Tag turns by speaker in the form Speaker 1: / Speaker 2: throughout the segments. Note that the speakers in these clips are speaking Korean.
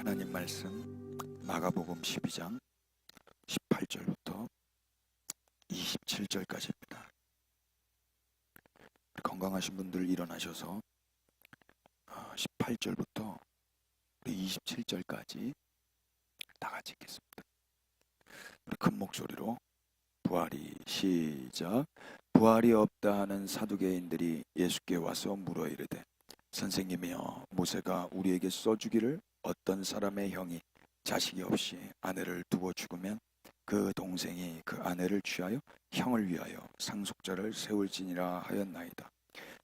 Speaker 1: 하나님 말씀 마가복음 12장 18절부터 27절까지입니다. 건강하신 분들 일어나셔서 18절부터 27절까지 다 같이 읽겠습니다. 큰 목소리로 부활이 시작. 부활이 없다 하는 사두개인들이 예수께 와서 물어 이르되 선생님이여, 모세가 우리에게 써주기를 어떤 사람의 형이 자식이 없이 아내를 두고 죽으면 그 동생이 그 아내를 취하여 형을 위하여 상속자를 세울지니라 하였나이다.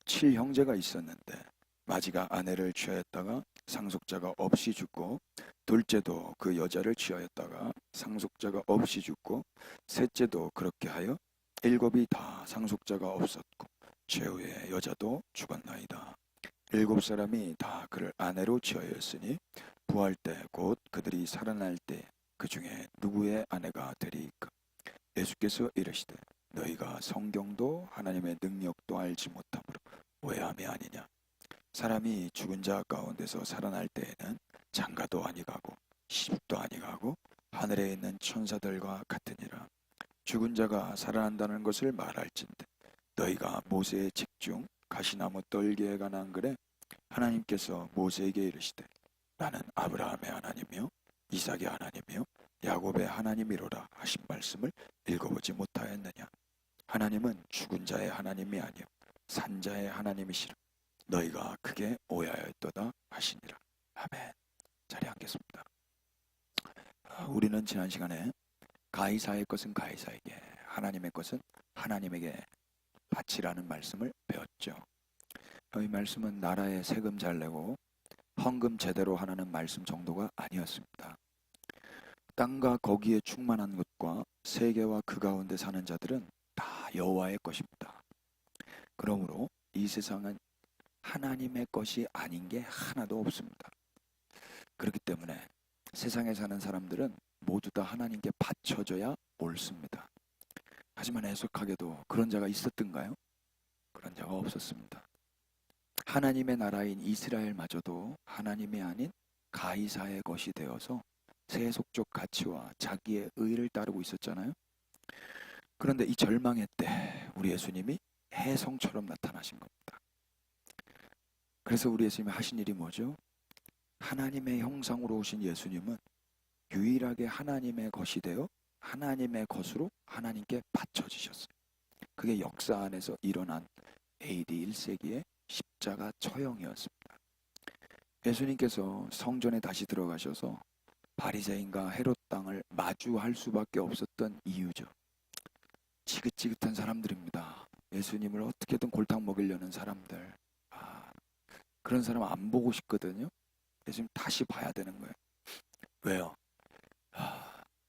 Speaker 1: 7형제가 있었는데 마지가 아내를 취하였다가 상속자가 없이 죽고, 둘째도 그 여자를 취하였다가 상속자가 없이 죽고, 셋째도 그렇게 하여 7이 다 상속자가 없었고 최후의 여자도 죽었나이다. 7사람이 다 그를 아내로 취하였으니 부활 때 곧 그들이 살아날 때 그 중에 누구의 아내가 되리이까? 예수께서 이르시되 너희가 성경도 하나님의 능력도 알지 못함으로 오해함이 아니냐. 사람이 죽은 자 가운데서 살아날 때에는 장가도 아니가고 시집도 아니가고 하늘에 있는 천사들과 같으니라. 죽은 자가 살아난다는 것을 말할진대 너희가 모세의 책 중 가시나무 떨기에 관한 글에 하나님께서 모세에게 이르시되 나는 아브라함의 하나님이요 이삭의 하나님이요 야곱의 하나님이로라 하신 말씀을 읽어보지 못하였느냐. 하나님은 죽은 자의 하나님이 아니요 산 자의 하나님이시라. 너희가 크게 오해하였도다 하시니라. 아멘. 자리에 앉겠습니다. 우리는 지난 시간에 가이사의 것은 가이사에게, 하나님의 것은 하나님에게 바치라는 말씀을 배웠죠. 이 말씀은 나라에 세금 잘 내고 헌금 제대로 하라는 말씀 정도가 아니었습니다. 땅과 거기에 충만한 것과 세계와 그 가운데 사는 자들은 다 여호와의 것입니다. 그러므로 이 세상은 하나님의 것이 아닌 게 하나도 없습니다. 그렇기 때문에 세상에 사는 사람들은 모두 다 하나님께 바쳐져야 옳습니다. 하지만 애석하게도 그런 자가 있었던가요? 그런 자가 없었습니다. 하나님의 나라인 이스라엘마저도 하나님이 아닌 가이사의 것이 되어서 세속적 가치와 자기의 의를 따르고 있었잖아요. 그런데 이 절망의 때 우리 예수님이 혜성처럼 나타나신 겁니다. 그래서 우리 예수님이 하신 일이 뭐죠? 하나님의 형상으로 오신 예수님은 유일하게 하나님의 것이 되어 하나님의 것으로 하나님께 바쳐지셨어요. 그게 역사 안에서 일어난 AD 1세기의 십자가 처형이었습니다. 예수님께서 성전에 다시 들어가셔서 바리새인과 헤롯 땅을 마주할 수밖에 없었던 이유죠. 지긋지긋한 사람들입니다. 예수님을 어떻게든 골탕 먹이려는 사람들. 그런 사람 안 보고 싶거든요. 예수님 다시 봐야 되는 거예요. 왜요?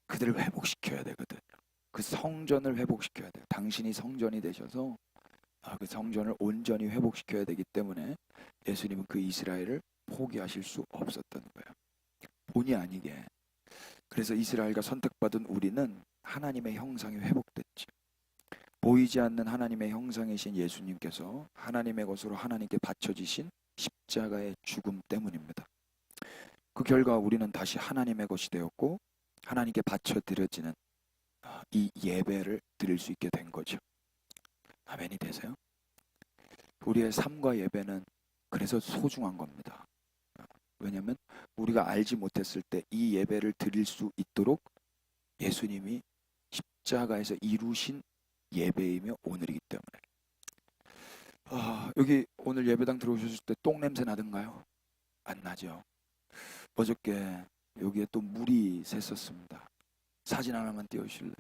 Speaker 1: 그들을 회복시켜야 되거든요. 그 성전을 회복시켜야 돼요. 당신이 성전이 되셔서 그 성전을 온전히 회복시켜야 되기 때문에 예수님은 그 이스라엘을 포기하실 수 없었던 거예요. 본의 아니게. 그래서 이스라엘과 선택받은 우리는 하나님의 형상이 회복됐죠. 보이지 않는 하나님의 형상이신 예수님께서 하나님의 것으로 하나님께 바쳐지신 십자가의 죽음 때문입니다. 그 결과 우리는 다시 하나님의 것이 되었고 하나님께 바쳐드려지는 이 예배를 드릴 수 있게 된 거죠. 아멘이 되세요? 우리의 삶과 예배는 그래서 소중한 겁니다. 왜냐하면 우리가 알지 못했을 때 이 예배를 드릴 수 있도록 예수님이 십자가에서 이루신 예배이며 오늘이기 때문에. 여기 오늘 예배당 들어오셨을 때 똥 냄새 나던가요? 안 나죠. 어저께 여기에 또 물이 샜었습니다. 사진 하나만 띄워주실래요?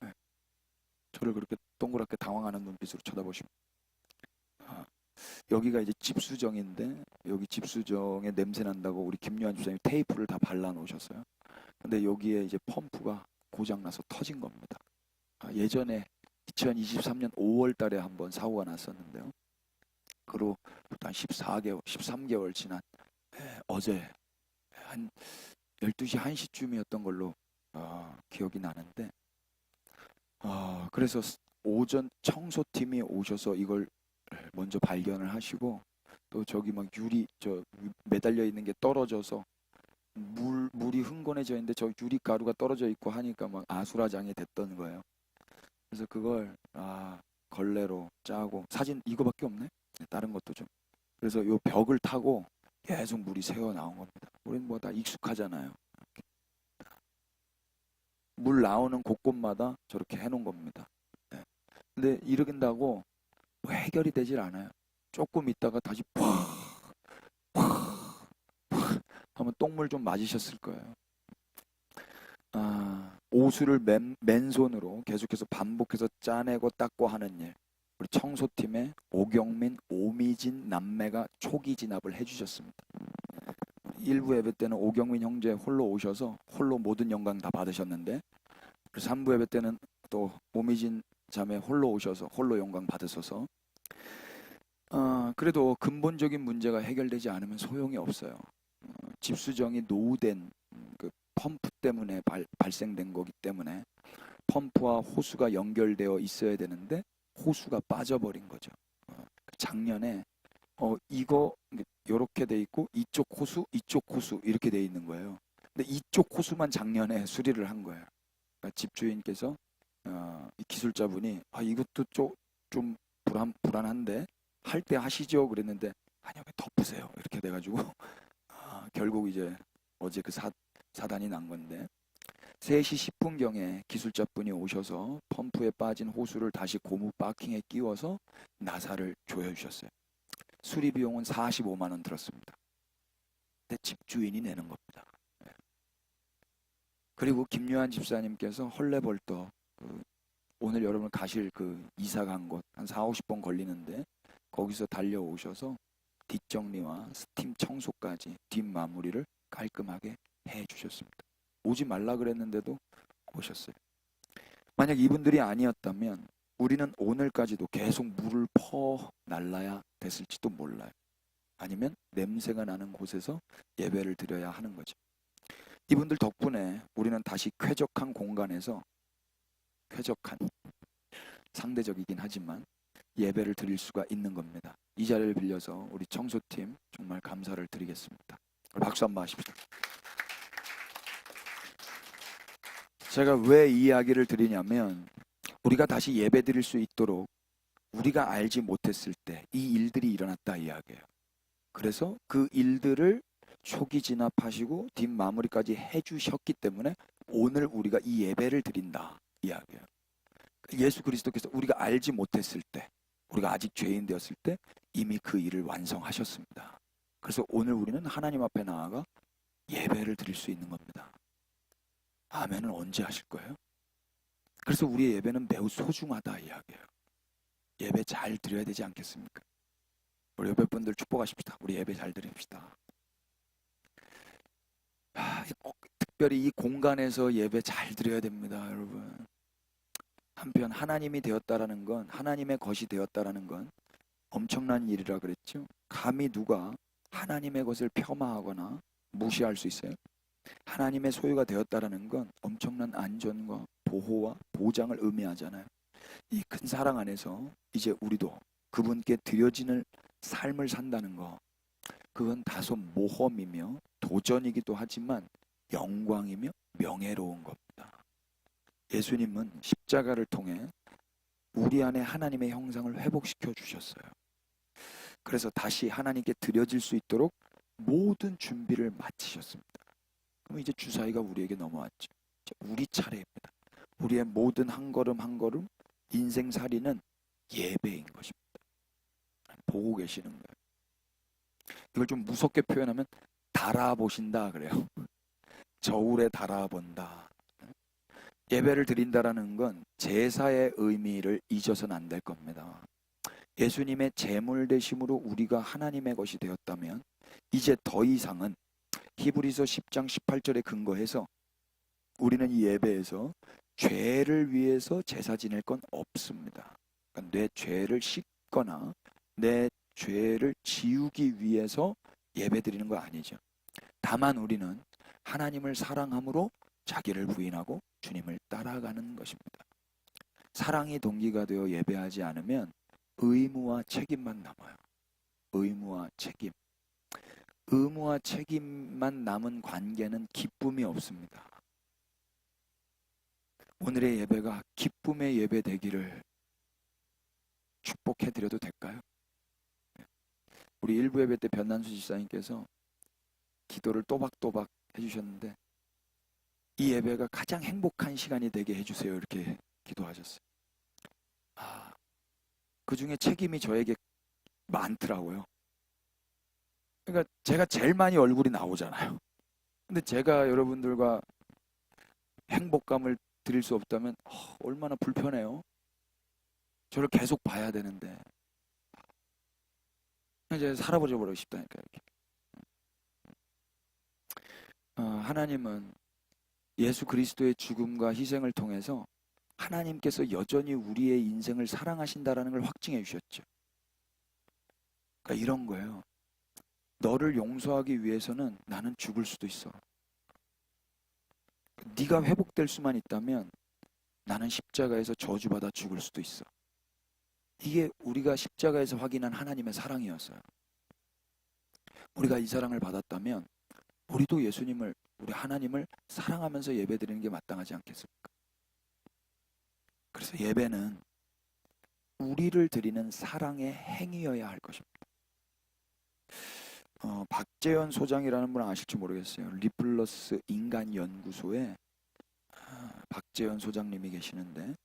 Speaker 1: 네. 저를 그렇게 동그랗게 당황하는 눈빛으로 쳐다보시면 여기가 이제 집수정인데 여기 집수정에 냄새 난다고 우리 김요한 집사님이 테이프를 다 발라 놓으셨어요. 근데 여기에 이제 펌프가 고장나서 터진 겁니다. 예전에 2023년 5월 달에 한번 사고가 났었는데요. 그로 한 14개월, 13개월 지난 어제 한 12시 1시쯤이었던 걸로 기억이 나는데 그래서 오전 청소팀이 오셔서 이걸 먼저 발견을 하시고 또 저기 막 유리 매달려 있는 게 떨어져서 물이 흥건해져 있는데 저 유리가루가 떨어져 있고 하니까 막 아수라장이 됐던 거예요. 그래서 그걸 걸레로 짜고, 사진 이거밖에 없네. 다른 것도 좀. 그래서 요 벽을 타고 계속 물이 새어 나온 겁니다. 우리는 뭐 다 익숙하잖아요. 물 나오는 곳곳마다 저렇게 해놓은 겁니다. 네. 근데 이러긴다고 뭐 해결이 되질 않아요. 조금 있다가 다시 하면 똥물 좀 맞으셨을 거예요. 오수를 맨손으로 계속해서 반복해서 짜내고 닦고 하는 일. 우리 청소팀의 오경민, 오미진 남매가 초기 진압을 해주셨습니다. 1부 예배 때는 오경민 형제 홀로 오셔서 홀로 모든 영광 다 받으셨는데, 3부 예배 때는 또 오미진 자매 홀로 오셔서 홀로 영광 받으셔서, 그래도 근본적인 문제가 해결되지 않으면 소용이 없어요. 집수정이 노후된 그 펌프 때문에 발생된 거기 때문에 펌프와 호수가 연결되어 있어야 되는데 호수가 빠져버린 거죠. 작년에 이거 이렇게 돼 있고 이쪽 호수 이렇게 돼 있는 거예요. 근데 이쪽 호수만 작년에 수리를 한 거예요. 그러니까 집주인께서 이 기술자분이 이것도 좀 불안한데 할 때 하시죠 그랬는데, 아니요, 덮으세요 이렇게 돼가지고 결국 이제 어제 그 사단이 난 건데, 3시 10분경에 기술자분이 오셔서 펌프에 빠진 호수를 다시 고무 바킹에 끼워서 나사를 조여주셨어요. 수리 비용은 45만 원 들었습니다. 근데 집주인이 내는 겁니다. 그리고 김요한 집사님께서 헐레벌떡 오늘 여러분 가실 그 이사 간 곳 한 40-50번 걸리는데 거기서 달려오셔서 뒷정리와 스팀 청소까지 뒷마무리를 깔끔하게 해주셨습니다. 오지 말라 그랬는데도 오셨어요. 만약 이분들이 아니었다면 우리는 오늘까지도 계속 물을 퍼 날라야 됐을지도 몰라요. 아니면 냄새가 나는 곳에서 예배를 드려야 하는 거죠. 이분들 덕분에 우리는 다시 쾌적한 공간에서, 쾌적한 상대적이긴 하지만 예배를 드릴 수가 있는 겁니다. 이 자리를 빌려서 우리 청소팀 정말 감사를 드리겠습니다. 박수 한번 하십시오. 제가 왜 이 이야기를 드리냐면, 우리가 다시 예배 드릴 수 있도록 우리가 알지 못했을 때 이 일들이 일어났다 이야기예요. 그래서 그 일들을 초기 진압하시고 뒷마무리까지 해주셨기 때문에 오늘 우리가 이 예배를 드린다 이야기예요. 예수 그리스도께서 우리가 알지 못했을 때, 우리가 아직 죄인 되었을 때 이미 그 일을 완성하셨습니다. 그래서 오늘 우리는 하나님 앞에 나아가 예배를 드릴 수 있는 겁니다. 아멘은 언제 하실 거예요? 그래서 우리의 예배는 매우 소중하다 이야기예요. 예배 잘 드려야 되지 않겠습니까? 우리 옆에 분들 축복하십시다. 우리 예배 잘 드립시다. 특별히 이 공간에서 예배 잘 드려야 됩니다, 여러분. 한편 하나님이 되었다라는 건, 하나님의 것이 되었다라는 건 엄청난 일이라 그랬죠. 감히 누가 하나님의 것을 폄하하거나 무시할 수 있어요? 하나님의 소유가 되었다라는 건 엄청난 안전과 보호와 보장을 의미하잖아요. 이 큰 사랑 안에서 이제 우리도 그분께 드려지는 삶을 산다는 거, 그건 다소 모험이며 도전이기도 하지만 영광이며 명예로운 겁니다. 예수님은 십자가를 통해 우리 안에 하나님의 형상을 회복시켜 주셨어요. 그래서 다시 하나님께 드려질 수 있도록 모든 준비를 마치셨습니다. 그럼 이제 주사위가 우리에게 넘어왔죠. 우리 차례입니다. 우리의 모든 한 걸음 한 걸음 인생살이는 예배인 것입니다. 보고 계시는 거예요. 이걸 좀 무섭게 표현하면 달아보신다 그래요. 저울에 달아본다. 예배를 드린다라는 건 제사의 의미를 잊어서는 안 될 겁니다. 예수님의 제물 되심으로 우리가 하나님의 것이 되었다면 이제 더 이상은 히브리서 10장 18절에 근거해서 우리는 이 예배에서 죄를 위해서 제사 지낼 건 없습니다. 그러니까 내 죄를 씻거나 내 죄를 지우기 위해서 예배 드리는 거 아니죠. 다만 우리는 하나님을 사랑함으로 자기를 부인하고 주님을 따라가는 것입니다. 사랑이 동기가 되어 예배하지 않으면 의무와 책임만 남아요. 의무와 책임. 의무와 책임만 남은 관계는 기쁨이 없습니다. 오늘의 예배가 기쁨의 예배 되기를 축복해 드려도 될까요? 우리 일부 예배 때 변난수 집사님께서 기도를 또박또박 해주셨는데, 이 예배가 가장 행복한 시간이 되게 해주세요, 이렇게 기도하셨어요. 그 중에 책임이 저에게 많더라고요. 그러니까 제가 제일 많이 얼굴이 나오잖아요. 근데 제가 여러분들과 행복감을 드릴 수 없다면 얼마나 불편해요. 저를 계속 봐야 되는데 이제 사라져 버리고 싶다니까. 이렇게. 하나님은 예수 그리스도의 죽음과 희생을 통해서 하나님께서 여전히 우리의 인생을 사랑하신다라는 걸 확증해 주셨죠. 그러니까 이런 거예요. 너를 용서하기 위해서는 나는 죽을 수도 있어. 네가 회복될 수만 있다면 나는 십자가에서 저주받아 죽을 수도 있어. 이게 우리가 십자가에서 확인한 하나님의 사랑이었어요. 우리가 이 사랑을 받았다면 우리도 예수님을, 우리 하나님을 사랑하면서 예배드리는 게 마땅하지 않겠습니까? 그래서 예배는 우리를 드리는 사랑의 행위여야 할 것입니다. 박재현 소장이라는 분 아실지 모르겠어요. 리플러스 인간연구소에 박재현 소장님이 계시는데,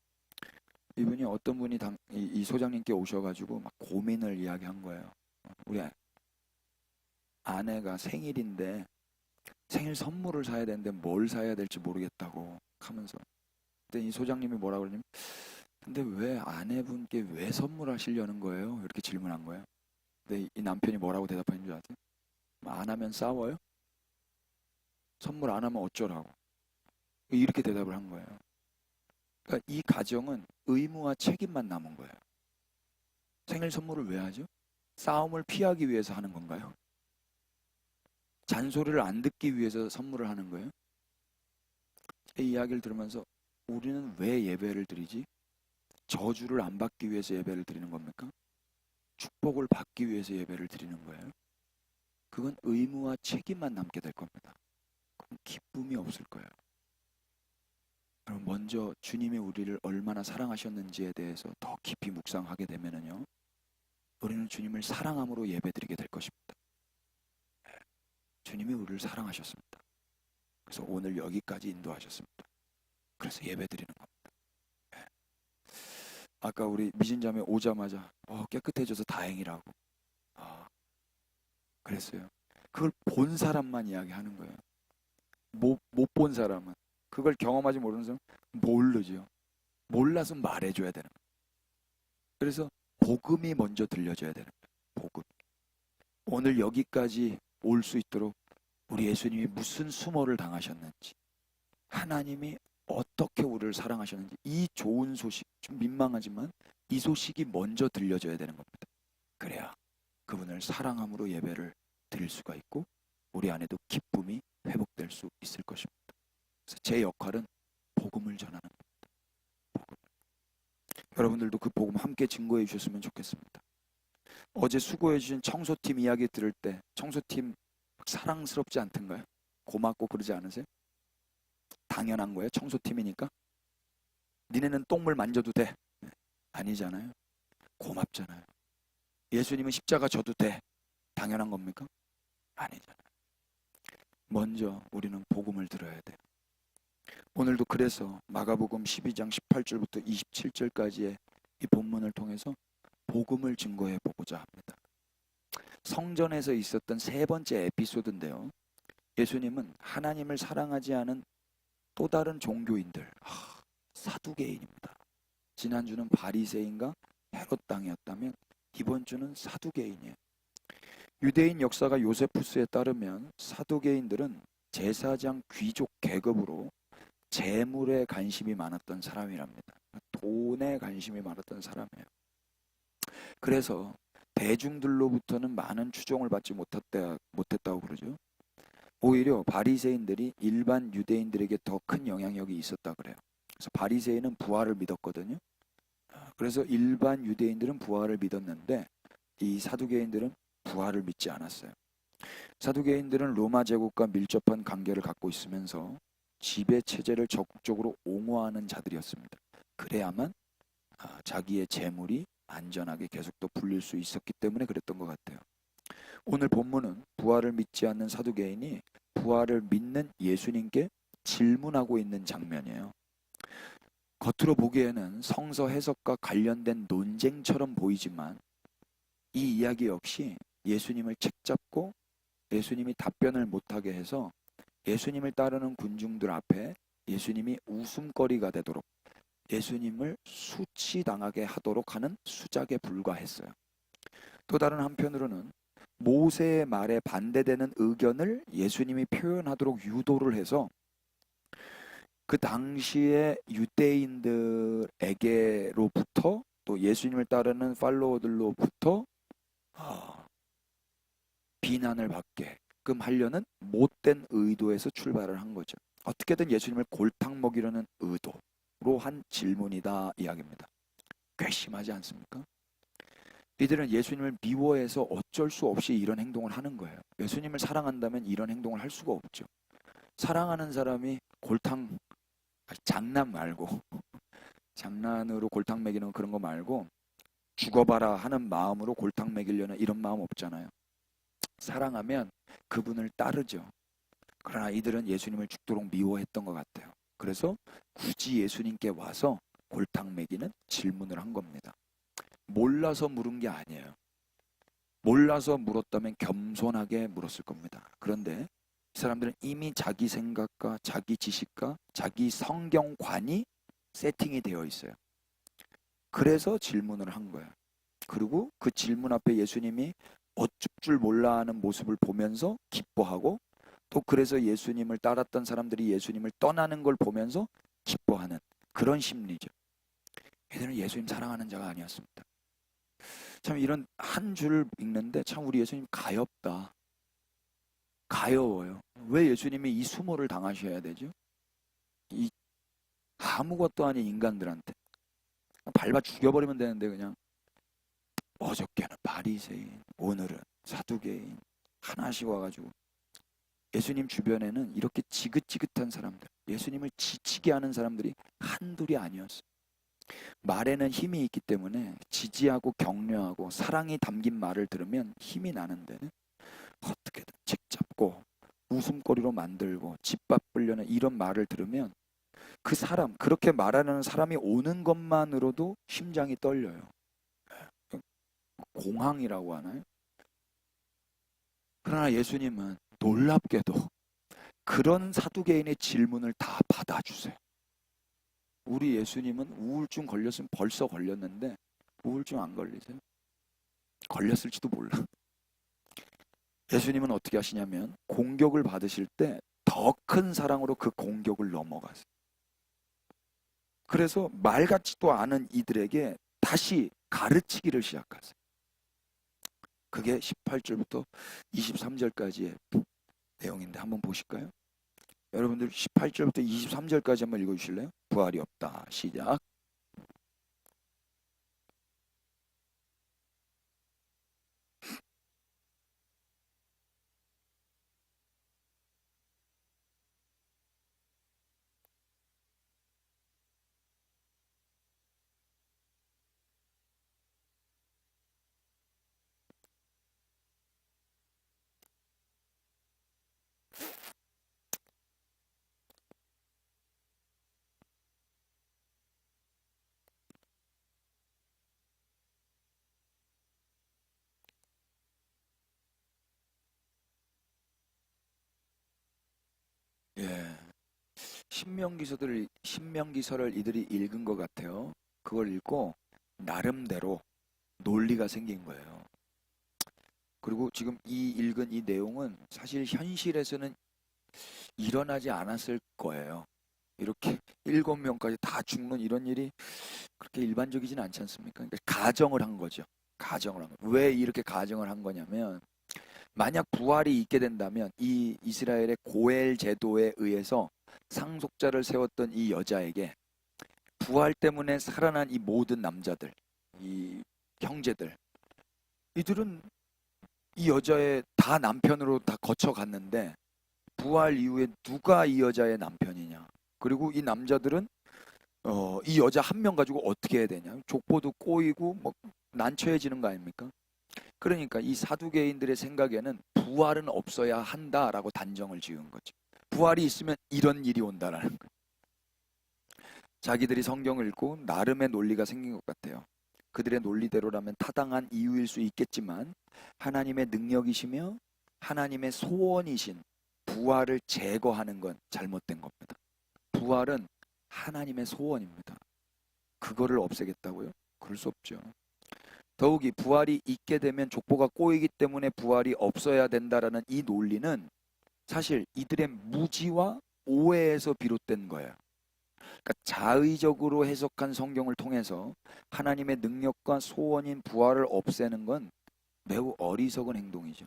Speaker 1: 이분이 어떤 분이 이 소장님께 오셔가지고 막 고민을 이야기한 거예요. 우리 아내가 생일인데 생일 선물을 사야 되는데 뭘 사야 될지 모르겠다고 하면서, 근데 이 소장님이 뭐라고 그러냐면, 근데 왜 아내분께 왜 선물하시려는 거예요? 이렇게 질문한 거예요. 근데 이 남편이 뭐라고 대답한 줄 아세요? 안 하면 싸워요? 선물 안 하면 어쩌라고? 이렇게 대답을 한 거예요. 그러니까 이 가정은 의무와 책임만 남은 거예요. 생일 선물을 왜 하죠? 싸움을 피하기 위해서 하는 건가요? 잔소리를 안 듣기 위해서 선물을 하는 거예요? 이 이야기를 들으면서 우리는 왜 예배를 드리지? 저주를 안 받기 위해서 예배를 드리는 겁니까? 축복을 받기 위해서 예배를 드리는 거예요? 그건 의무와 책임만 남게 될 겁니다. 그럼 기쁨이 없을 거예요. 그럼 먼저 주님이 우리를 얼마나 사랑하셨는지에 대해서 더 깊이 묵상하게 되면은요, 우리는 주님을 사랑함으로 예배드리게 될 것입니다. 주님이 우리를 사랑하셨습니다. 그래서 오늘 여기까지 인도하셨습니다. 그래서 예배드리는 겁니다. 아까 우리 미진자매 오자마자 깨끗해져서 다행이라고 그랬어요. 그걸 본 사람만 이야기하는 거예요. 못 본 사람은, 그걸 경험하지 모르는 사람은 모르죠. 몰라서 말해줘야 되는 거예요. 그래서 복음이 먼저 들려줘야 되는 거예요. 복음. 오늘 여기까지 올 수 있도록 우리 예수님이 무슨 수모를 당하셨는지, 하나님이 어떻게 우리를 사랑하셨는지, 이 좋은 소식, 좀 민망하지만 이 소식이 먼저 들려줘야 되는 겁니다. 그래야 그분을 사랑함으로 예배를 드릴 수가 있고 우리 안에도 기쁨이 회복될 수 있을 것입니다. 그래서 제 역할은 복음을 전하는 겁니다. 복음. 여러분들도 그 복음 함께 증거해 주셨으면 좋겠습니다. 어제 수고해 주신 청소팀 이야기 들을 때 청소팀 사랑스럽지 않던가요? 고맙고 그러지 않으세요? 당연한 거예요. 청소팀이니까. 니네는 똥물 만져도 돼. 아니잖아요. 고맙잖아요. 예수님은 십자가 져도 돼. 당연한 겁니까? 아니잖아요. 먼저 우리는 복음을 들어야 돼요. 오늘도 그래서 마가복음 12장 18절부터 27절까지의 이 본문을 통해서 복음을 증거해 보고자 합니다. 성전에서 있었던 세 번째 에피소드인데요. 예수님은 하나님을 사랑하지 않은 또 다른 종교인들, 사두개인입니다. 지난주는 바리새인과 헤롯 당이었다면 이번 주는 사두개인이에요. 유대인 역사가 요세푸스에 따르면 사두개인들은 제사장 귀족 계급으로 재물에 관심이 많았던 사람이랍니다. 돈에 관심이 많았던 사람이에요. 그래서 대중들로부터는 많은 추종을 받지 못했다고 그러죠. 오히려 바리새인들이 일반 유대인들에게 더 큰 영향력이 있었다 그래요. 그래서 바리새인은 부활을 믿었거든요. 그래서 일반 유대인들은 부활을 믿었는데 이 사두개인들은 부활을 믿지 않았어요. 사두개인들은 로마 제국과 밀접한 관계를 갖고 있으면서 지배 체제를 적극적으로 옹호하는 자들이었습니다. 그래야만 자기의 재물이 안전하게 계속 또 불릴 수 있었기 때문에 그랬던 것 같아요. 오늘 본문은 부활을 믿지 않는 사두개인이 부활을 믿는 예수님께 질문하고 있는 장면이에요. 겉으로 보기에는 성서 해석과 관련된 논쟁처럼 보이지만 이 이야기 역시 예수님을 책잡고 예수님이 답변을 못하게 해서 예수님을 따르는 군중들 앞에 예수님이 웃음거리가 되도록 예수님을 수치당하게 하도록 하는 수작에 불과했어요. 또 다른 한편으로는 모세의 말에 반대되는 의견을 예수님이 표현하도록 유도를 해서 그 당시에 유대인들에게로부터 또 예수님을 따르는 팔로워들로부터 비난을 받게끔 하려는 못된 의도에서 출발을 한 거죠. 어떻게든 예수님을 골탕 먹이려는 의도로 한 질문이다 이야기입니다. 꽤 심하지 않습니까? 이들은 예수님을 미워해서 어쩔 수 없이 이런 행동을 하는 거예요. 예수님을 사랑한다면 이런 행동을 할 수가 없죠. 사랑하는 사람이 장난 말고 장난으로 골탕 먹이는 그런 거 말고 죽어봐라 하는 마음으로 골탕 먹이려는 이런 마음 없잖아요. 사랑하면 그분을 따르죠. 그러나 이들은 예수님을 죽도록 미워했던 것 같아요. 그래서 굳이 예수님께 와서 골탕 먹이는 질문을 한 겁니다. 몰라서 물은 게 아니에요. 몰라서 물었다면 겸손하게 물었을 겁니다. 그런데 이 사람들은 이미 자기 생각과 자기 지식과 자기 성경관이 세팅이 되어 있어요. 그래서 질문을 한 거예요. 그리고 그 질문 앞에 예수님이 어쩔 줄 몰라 하는 모습을 보면서 기뻐하고 또 그래서 예수님을 따랐던 사람들이 예수님을 떠나는 걸 보면서 기뻐하는 그런 심리죠. 얘들은 예수님 사랑하는 자가 아니었습니다. 참 이런 한 줄을 읽는데 참 우리 예수님 가엽다. 가여워요. 왜 예수님이 이 수모를 당하셔야 되죠? 이 아무것도 아닌 인간들한테 밟아 죽여버리면 되는데 그냥 어저께는 바리새인, 오늘은 사두개인 하나씩 와가지고 예수님 주변에는 이렇게 지긋지긋한 사람들, 예수님을 지치게 하는 사람들이 한둘이 아니었어요. 말에는 힘이 있기 때문에 지지하고 격려하고 사랑이 담긴 말을 들으면 힘이 나는데 어떻게든 책잡고 웃음거리로 만들고 짓밟으려는 이런 말을 들으면 그 사람, 그렇게 말하는 사람이 오는 것만으로도 심장이 떨려요. 공황이라고 하나요? 그러나 예수님은 놀랍게도 그런 사두개인의 질문을 다 받아주세요. 우리 예수님은 우울증 걸렸으면 벌써 걸렸는데 우울증 안 걸리세요? 걸렸을지도 몰라. 예수님은 어떻게 하시냐면 공격을 받으실 때 더 큰 사랑으로 그 공격을 넘어가세요. 그래서 말 같지도 않은 이들에게 다시 가르치기를 시작하세요. 그게 18절부터 23절까지의 내용인데 한번 보실까요? 여러분들 18절부터 23절까지 한번 읽어주실래요? 부활이 없다. 시작. 예. 신명기서를 이들이 읽은 것 같아요. 그걸 읽고 나름대로 논리가 생긴 거예요. 그리고 지금 이 읽은 이 내용은 사실 현실에서는 일어나지 않았을 거예요. 이렇게 7명까지 다 죽는 이런 일이 그렇게 일반적이진 않지 않습니까? 그러니까 가정을 한 거죠. 가정을 한 거. 왜 이렇게 가정을 한 거냐면 만약 부활이 있게 된다면 이 이스라엘의 고엘 제도에 의해서 상속자를 세웠던 이 여자에게 부활 때문에 살아난 이 모든 남자들, 이 형제들, 이들은 이 여자의 다 남편으로 다 거쳐갔는데 부활 이후에 누가 이 여자의 남편이냐? 그리고 이 남자들은 이 여자 한 명 가지고 어떻게 해야 되냐? 족보도 꼬이고 뭐 난처해지는 거 아닙니까? 그러니까 이 사두개인들의 생각에는 부활은 없어야 한다라고 단정을 지은 거죠. 부활이 있으면 이런 일이 온다라는 거예요. 자기들이 성경을 읽고 나름의 논리가 생긴 것 같아요. 그들의 논리대로라면 타당한 이유일 수 있겠지만 하나님의 능력이시며 하나님의 소원이신 부활을 제거하는 건 잘못된 겁니다. 부활은 하나님의 소원입니다. 그거를 없애겠다고요? 그럴 수 없죠. 더욱이 부활이 있게 되면 족보가 꼬이기 때문에 부활이 없어야 된다라는 이 논리는 사실 이들의 무지와 오해에서 비롯된 거예요. 그러니까 자의적으로 해석한 성경을 통해서 하나님의 능력과 소원인 부활을 없애는 건 매우 어리석은 행동이죠.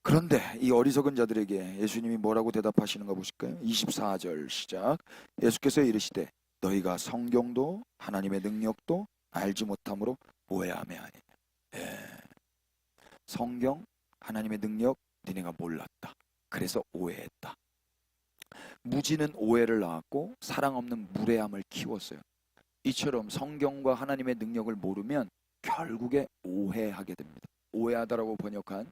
Speaker 1: 그런데 이 어리석은 자들에게 예수님이 뭐라고 대답하시는가 보실까요? 24절 시작. 예수께서 이르시되 너희가 성경도 하나님의 능력도 알지 못함으로 오해하며 하니. 예. 성경, 하나님의 능력 니네가 몰랐다. 그래서 오해했다. 무지는 오해를 낳았고 사랑 없는 무례함을 키웠어요. 이처럼 성경과 하나님의 능력을 모르면 결국에 오해하게 됩니다. 오해하다라고 번역한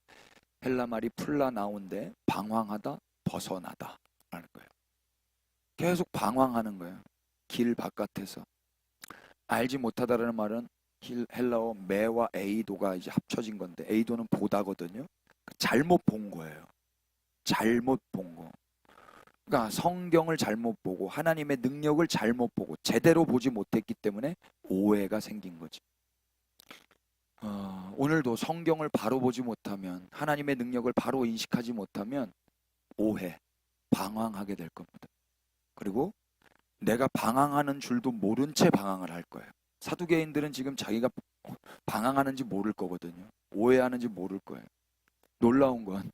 Speaker 1: 헬라 말이 플라나온데 방황하다, 벗어나다 라는 거예요. 계속 방황하는 거예요. 길 바깥에서. 알지 못하다라는 말은 헬라어 메와 에이도가 이제 합쳐진 건데 에이도는 보다거든요. 잘못 본 거예요. 잘못 본 거. 그러니까 성경을 잘못 보고 하나님의 능력을 잘못 보고 제대로 보지 못했기 때문에 오해가 생긴 거지. 오늘도 성경을 바로 보지 못하면 하나님의 능력을 바로 인식하지 못하면 오해, 방황하게 될 겁니다. 그리고 내가 방황하는 줄도 모른 채 방황을 할 거예요. 사두개인들은 지금 자기가 방황하는지 모를 거거든요. 오해하는지 모를 거예요. 놀라운 건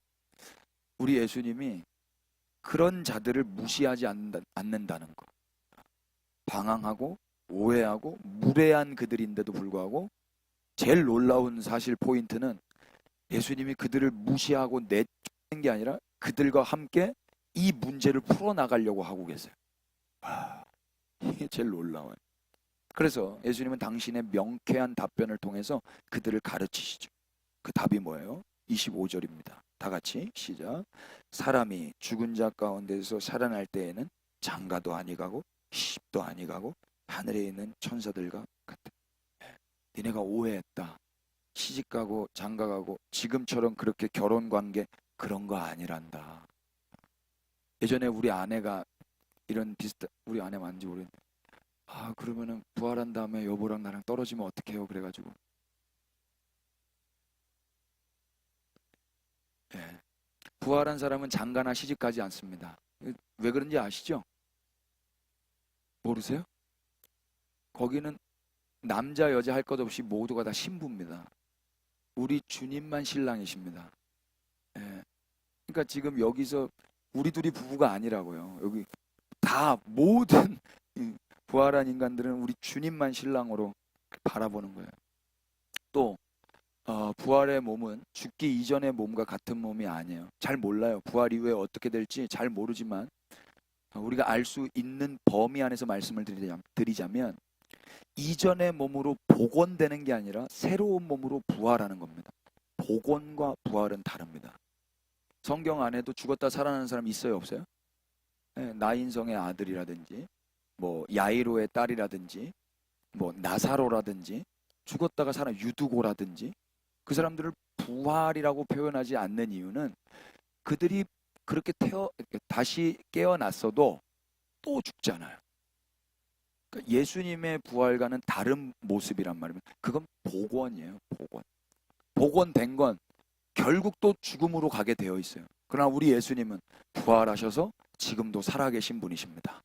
Speaker 1: 우리 예수님이 그런 자들을 무시하지 않는다는 거. 방황하고 오해하고 무례한 그들인데도 불구하고 제일 놀라운 사실 포인트는 예수님이 그들을 무시하고 내쫓는 게 아니라 그들과 함께 이 문제를 풀어나가려고 하고 계세요. 와, 이게 제일 놀라워요. 그래서 예수님은 당신의 명쾌한 답변을 통해서 그들을 가르치시죠. 그 답이 뭐예요? 25절입니다. 다 같이 시작. 사람이 죽은 자 가운데서 살아날 때에는 장가도 아니가고 시집도 아니가고 하늘에 있는 천사들과 같다. 니네가 오해했다. 시집가고 장가가고 지금처럼 그렇게 결혼관계 그런 거 아니란다. 예전에 우리 아내가 이런 비슷한, 우리 아내 맞는지 모르겠는데 그러면은 부활한 다음에 여보랑 나랑 떨어지면 어떡해요? 그래가지고 예. 부활한 사람은 장가나 시집가지 않습니다. 왜 그런지 아시죠? 모르세요? 거기는 남자 여자 할 것 없이 모두가 다 신부입니다. 우리 주님만 신랑이십니다. 예. 그러니까 지금 여기서 우리 둘이 부부가 아니라고요. 여기 다 모든 부활한 인간들은 우리 주님만 신랑으로 바라보는 거예요. 또 부활의 몸은 죽기 이전의 몸과 같은 몸이 아니에요. 잘 몰라요. 부활 이후에 어떻게 될지 잘 모르지만 우리가 알 수 있는 범위 안에서 말씀을 드리자면 이전의 몸으로 복원되는 게 아니라 새로운 몸으로 부활하는 겁니다. 복원과 부활은 다릅니다. 성경 안에도 죽었다 살아나는 사람 있어요, 없어요? 네, 나인성의 아들이라든지 뭐 야이로의 딸이라든지 뭐 나사로라든지 죽었다가 살아 유두고라든지 그 사람들을 부활이라고 표현하지 않는 이유는 그들이 그렇게 다시 깨어났어도 또 죽잖아요. 그러니까 예수님의 부활과는 다른 모습이란 말입니다. 그건 복원이에요. 복원. 복원된 건 결국 또 죽음으로 가게 되어 있어요. 그러나 우리 예수님은 부활하셔서 지금도 살아계신 분이십니다.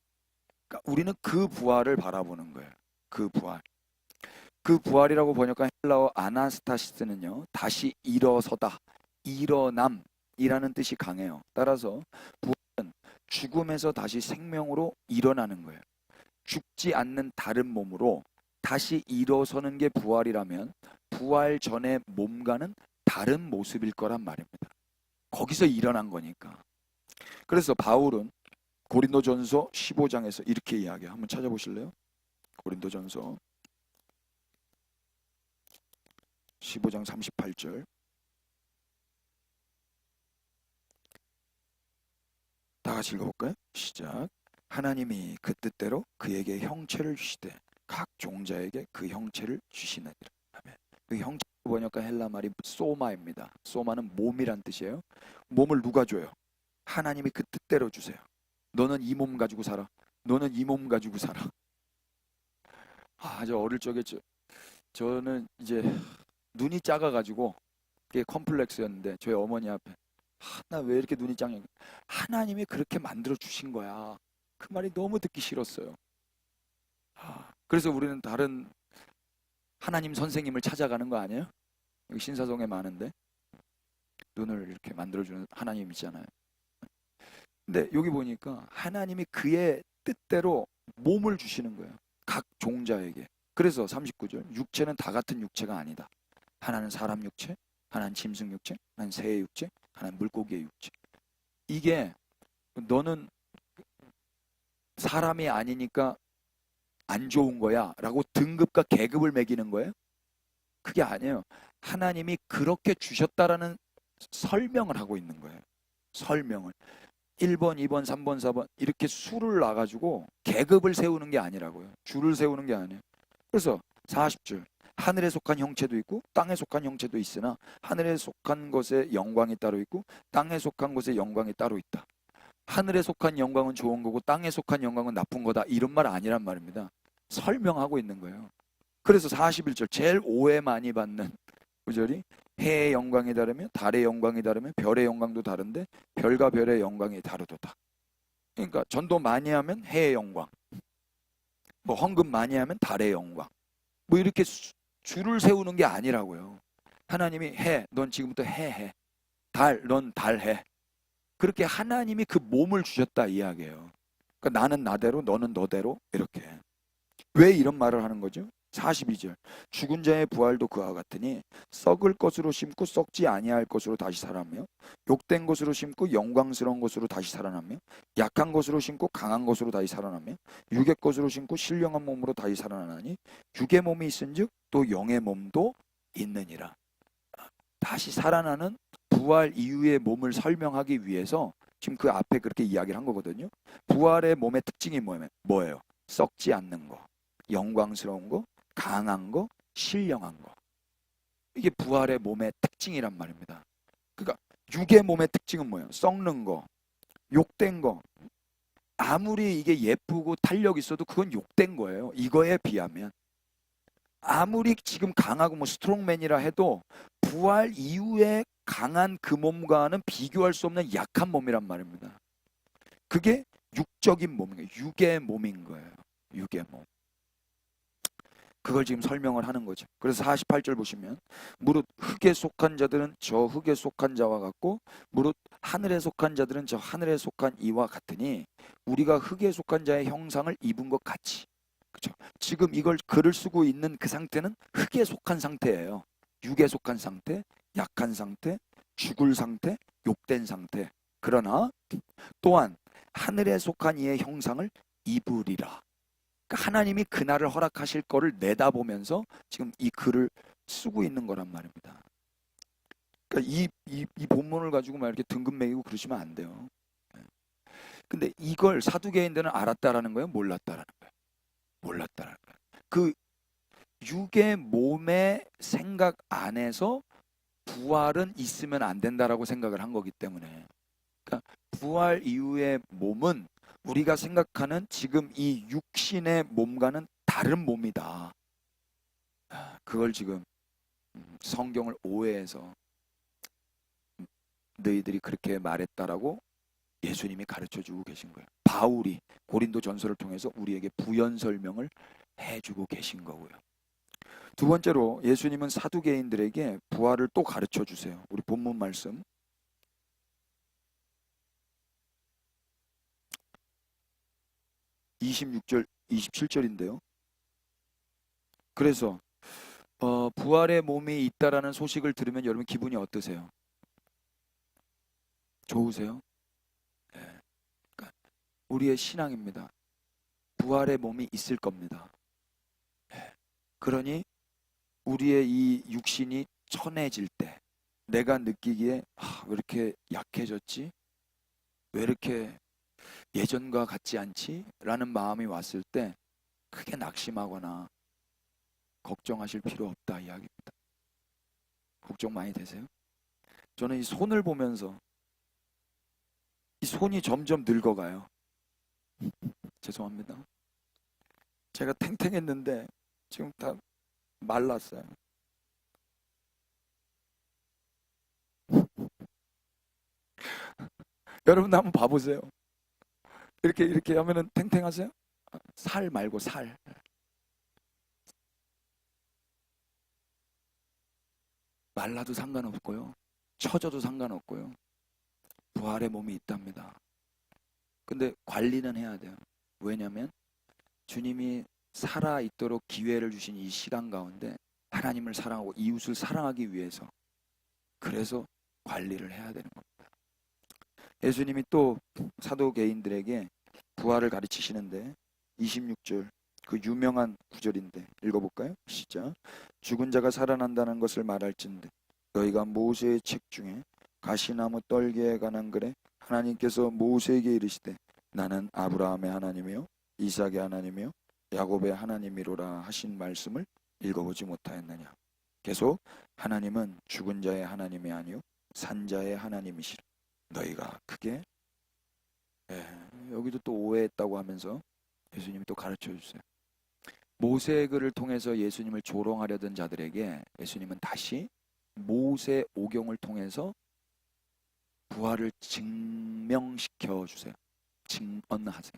Speaker 1: 그러니까 우리는 그 부활을 바라보는 거예요. 그 부활. 그 부활이라고 번역한 헬라어 아나스타시스는요, 다시 일어서다, 일어남이라는 뜻이 강해요. 따라서 부활은 죽음에서 다시 생명으로 일어나는 거예요. 죽지 않는 다른 몸으로 다시 일어서는 게 부활이라면 부활 전의 몸과는 다른 모습일 거란 말입니다. 거기서 일어난 거니까. 그래서 바울은 고린도전서 15장에서 이렇게 이야기해요. 한번 찾아보실래요? 고린도전서 15장 38절. 다 같이 읽어볼까요? 시작. 하나님이 그 뜻대로 그에게 형체를 주시되 각 종자에게 그 형체를 주시느니라. 아멘. 그 형체 번역한 헬라 말이 소마입니다. 소마는 몸이란 뜻이에요. 몸을 누가 줘요? 하나님이 그 뜻대로 주세요. 너는 이 몸 가지고 살아. 너는 이 몸 가지고 살아. 저 어릴 적에 저는 이제 눈이 작아가지고 그게 컴플렉스였는데 저희 어머니 앞에 나 왜 이렇게 눈이 작냐. 하나님이 그렇게 만들어 주신 거야. 그 말이 너무 듣기 싫었어요. 그래서 우리는 다른 하나님 선생님을 찾아가는 거 아니에요? 여기 신사동에 많은데 눈을 이렇게 만들어주는 하나님 있잖아요. 근데 여기 보니까 하나님이 그의 뜻대로 몸을 주시는 거예요. 각 종자에게. 그래서 39절 육체는 다 같은 육체가 아니다. 하나는 사람 육체, 하나는 짐승 육체, 하나는 새의 육체, 하나는 물고기의 육체. 이게 너는 사람이 아니니까 안 좋은 거야 라고 등급과 계급을 매기는 거예요? 그게 아니에요. 하나님이 그렇게 주셨다라는 설명을 하고 있는 거예요. 설명을. 1번, 2번, 3번, 4번 이렇게 수를 놔가지고 계급을 세우는 게 아니라고요. 줄을 세우는 게 아니에요. 그래서 40줄 하늘에 속한 형체도 있고 땅에 속한 형체도 있으나 하늘에 속한 것에 영광이 따로 있고 땅에 속한 것에 영광이 따로 있다. 하늘에 속한 영광은 좋은 거고 땅에 속한 영광은 나쁜 거다. 이런 말 아니란 말입니다. 설명하고 있는 거예요. 그래서 41절 제일 오해 많이 받는 구절이 해의 영광이 다르며 달의 영광이 다르며 별의 영광도 다른데 별과 별의 영광이 다르도다. 그러니까 전도 많이 하면 해의 영광, 뭐 헌금 많이 하면 달의 영광, 뭐 이렇게 줄을 세우는 게 아니라고요. 하나님이 해, 넌 지금부터 해. 달, 넌 달 해. 그렇게 하나님이 그 몸을 주셨다 이야기예요. 그러니까 나는 나대로, 너는 너대로 이렇게. 왜 이런 말을 하는 거죠? 42절 죽은 자의 부활도 그와 같으니 썩을 것으로 심고 썩지 아니할 것으로 다시 살아나며 욕된 것으로 심고 영광스러운 것으로 다시 살아나며 약한 것으로 심고 강한 것으로 다시 살아나며 육의 것으로 심고 신령한 몸으로 다시 살아나니 육의 몸이 있은즉 또 영의 몸도 있느니라. 다시 살아나는 부활 이후의 몸을 설명하기 위해서 지금 그 앞에 그렇게 이야기를 한 거거든요. 부활의 몸의 특징이 뭐예요? 썩지 않는 거, 영광스러운 거, 강한 거, 신령한 거. 이게 부활의 몸의 특징이란 말입니다. 그러니까 육의 몸의 특징은 뭐예요? 썩는 거, 욕된 거. 아무리 이게 예쁘고 탄력 있어도 그건 욕된 거예요. 이거에 비하면. 아무리 지금 강하고 뭐 스트롱맨이라 해도 부활 이후에 강한 그 몸과는 비교할 수 없는 약한 몸이란 말입니다. 그게 육적인 몸인 거예요. 육의 몸인 거예요. 육의 몸. 그걸 지금 설명을 하는 거죠. 그래서 48절 보시면 무릇 흙에 속한 자들은 저 흙에 속한 자와 같고 무릇 하늘에 속한 자들은 저 하늘에 속한 이와 같으니 우리가 흙에 속한 자의 형상을 입은 것 같이. 그렇죠? 지금 이걸 글을 쓰고 있는 그 상태는 흙에 속한 상태예요. 육에 속한 상태, 약한 상태, 죽을 상태, 욕된 상태. 그러나 또한 하늘에 속한 이의 형상을 입으리라. 하나님이 그날을 허락하실 거를 내다보면서 지금 이 글을 쓰고 있는 거란 말입니다. 그러니까 이 본문을 가지고 막 이렇게 등급 매기고 그러시면 안 돼요. 근데 이걸 사두개인들은 알았다라는 거예요? 몰랐다라는 거예요? 몰랐다라는 거예요. 그 육의 몸의 생각 안에서 부활은 있으면 안 된다라고 생각을 한 거기 때문에 그러니까 부활 이후의 몸은 우리가 생각하는 지금 이 육신의 몸과는 다른 몸이다. 그걸 지금 성경을 오해해서 너희들이 그렇게 말했다라고 예수님이 가르쳐주고 계신 거예요. 바울이 고린도 전서를 통해서 우리에게 부연 설명을 해주고 계신 거고요. 두 번째로 예수님은 사두개인들에게 부활을 또 가르쳐 주세요. 우리 본문 말씀 26절 27절인데요. 그래서 부활의 몸이 있다라는 소식을 들으면 여러분 기분이 어떠세요? 좋으세요? 예. 그러니까 우리의 신앙입니다. 부활의 몸이 있을 겁니다. 예. 그러니 우리의 이 육신이 천해질 때 내가 느끼기에 왜 이렇게 약해졌지? 왜 이렇게 예전과 같지 않지? 라는 마음이 왔을 때 크게 낙심하거나 걱정하실 필요 없다 이야기입니다. 걱정 많이 되세요? 저는 이 손을 보면서 이 손이 점점 늙어가요. 죄송합니다. 제가 탱탱했는데 지금 다 말랐어요. 여러분 한번 봐보세요. 이렇게 하면은 탱탱하세요? 살 말고 살. 말라도 상관없고요. 처져도 상관없고요. 부활의 몸이 있답니다. 근데 관리는 해야 돼요. 왜냐하면 주님이 살아있도록 기회를 주신 이 시간 가운데 하나님을 사랑하고 이웃을 사랑하기 위해서 그래서 관리를 해야 되는 겁니다. 예수님이 또 사도개인들에게 부활을 가르치시는데 26절 그 유명한 구절인데 읽어볼까요? 시작. 죽은 자가 살아난다는 것을 말할진대 너희가 모세의 책 중에 가시나무 떨기에 관한 글에 하나님께서 모세에게 이르시되 나는 아브라함의 하나님이요 이삭의 하나님이요 야곱의 하나님이로라 하신 말씀을 읽어보지 못하였느냐. 계속 하나님은 죽은 자의 하나님이 아니요 산 자의 하나님이시라. 너희가 크게 여기도 또 오해했다고 하면서 예수님이 또 가르쳐 주세요. 모세의 글을 통해서 예수님을 조롱하려던 자들에게 예수님은 다시 모세 오경을 통해서 부활을 증명시켜 주세요. 증언하세요.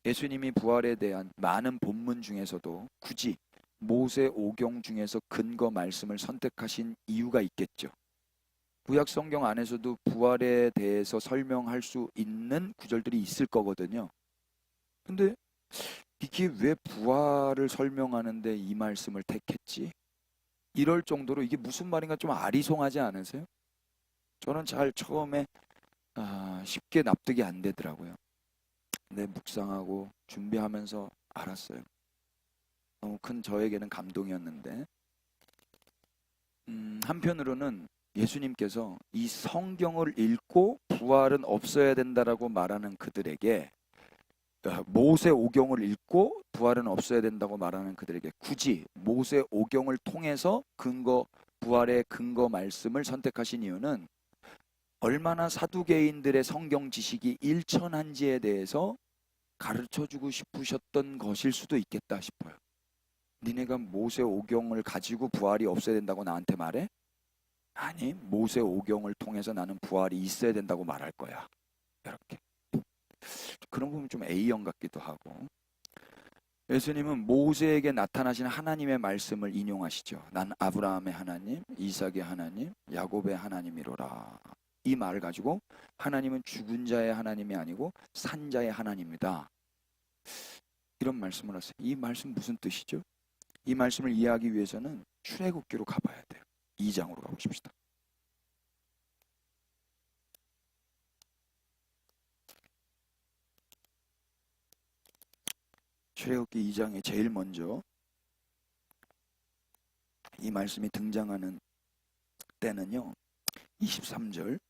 Speaker 1: 예수님이 부활에 대한 많은 본문 중에서도 굳이 모세 오경 중에서 근거 말씀을 선택하신 이유가 있겠죠. 구약 성경 안에서도 부활에 대해서 설명할 수 있는 구절들이 있을 거거든요. 근데 이게 왜 부활을 설명하는데 이 말씀을 택했지? 이럴 정도로 이게 무슨 말인가 좀 아리송하지 않으세요? 저는 잘 처음에 쉽게 납득이 안 되더라고요. 근데 묵상하고 준비하면서 알았어요. 너무 큰 저에게는 감동이었는데 한편으로는 예수님께서 이 성경을 읽고 부활은 없어야 된다라고 말하는 그들에게 모세 오경을 읽고 부활은 없어야 된다고 말하는 그들에게 굳이 모세 오경을 통해서 부활의 근거 말씀을 선택하신 이유는 얼마나 사두개인들의 성경 지식이 일천한지에 대해서 가르쳐주고 싶으셨던 것일 수도 있겠다 싶어요. 니네가 모세 오경을 가지고 부활이 없어야 된다고 나한테 말해? 아니, 모세 오경을 통해서 나는 부활이 있어야 된다고 말할 거야. 이렇게. 그런 부분 좀 A형 같기도 하고. 예수님은 모세에게 나타나신 하나님의 말씀을 인용하시죠. 난 아브라함의 하나님, 이삭의 하나님, 야곱의 하나님이로라. 이 말을 가지고 하나님은 죽은 자의 하나님이 아니고 산 자의 하나님이다. 이런 말씀을 하세요. 이 말씀 무슨 뜻이죠? 이 말씀을 이해하기 위해서는 출애굽기로 가봐야 돼요. 2장으로 가보십시다. 출애굽기 2장에 제일 먼저 이 말씀이 등장하는 때는요. 23절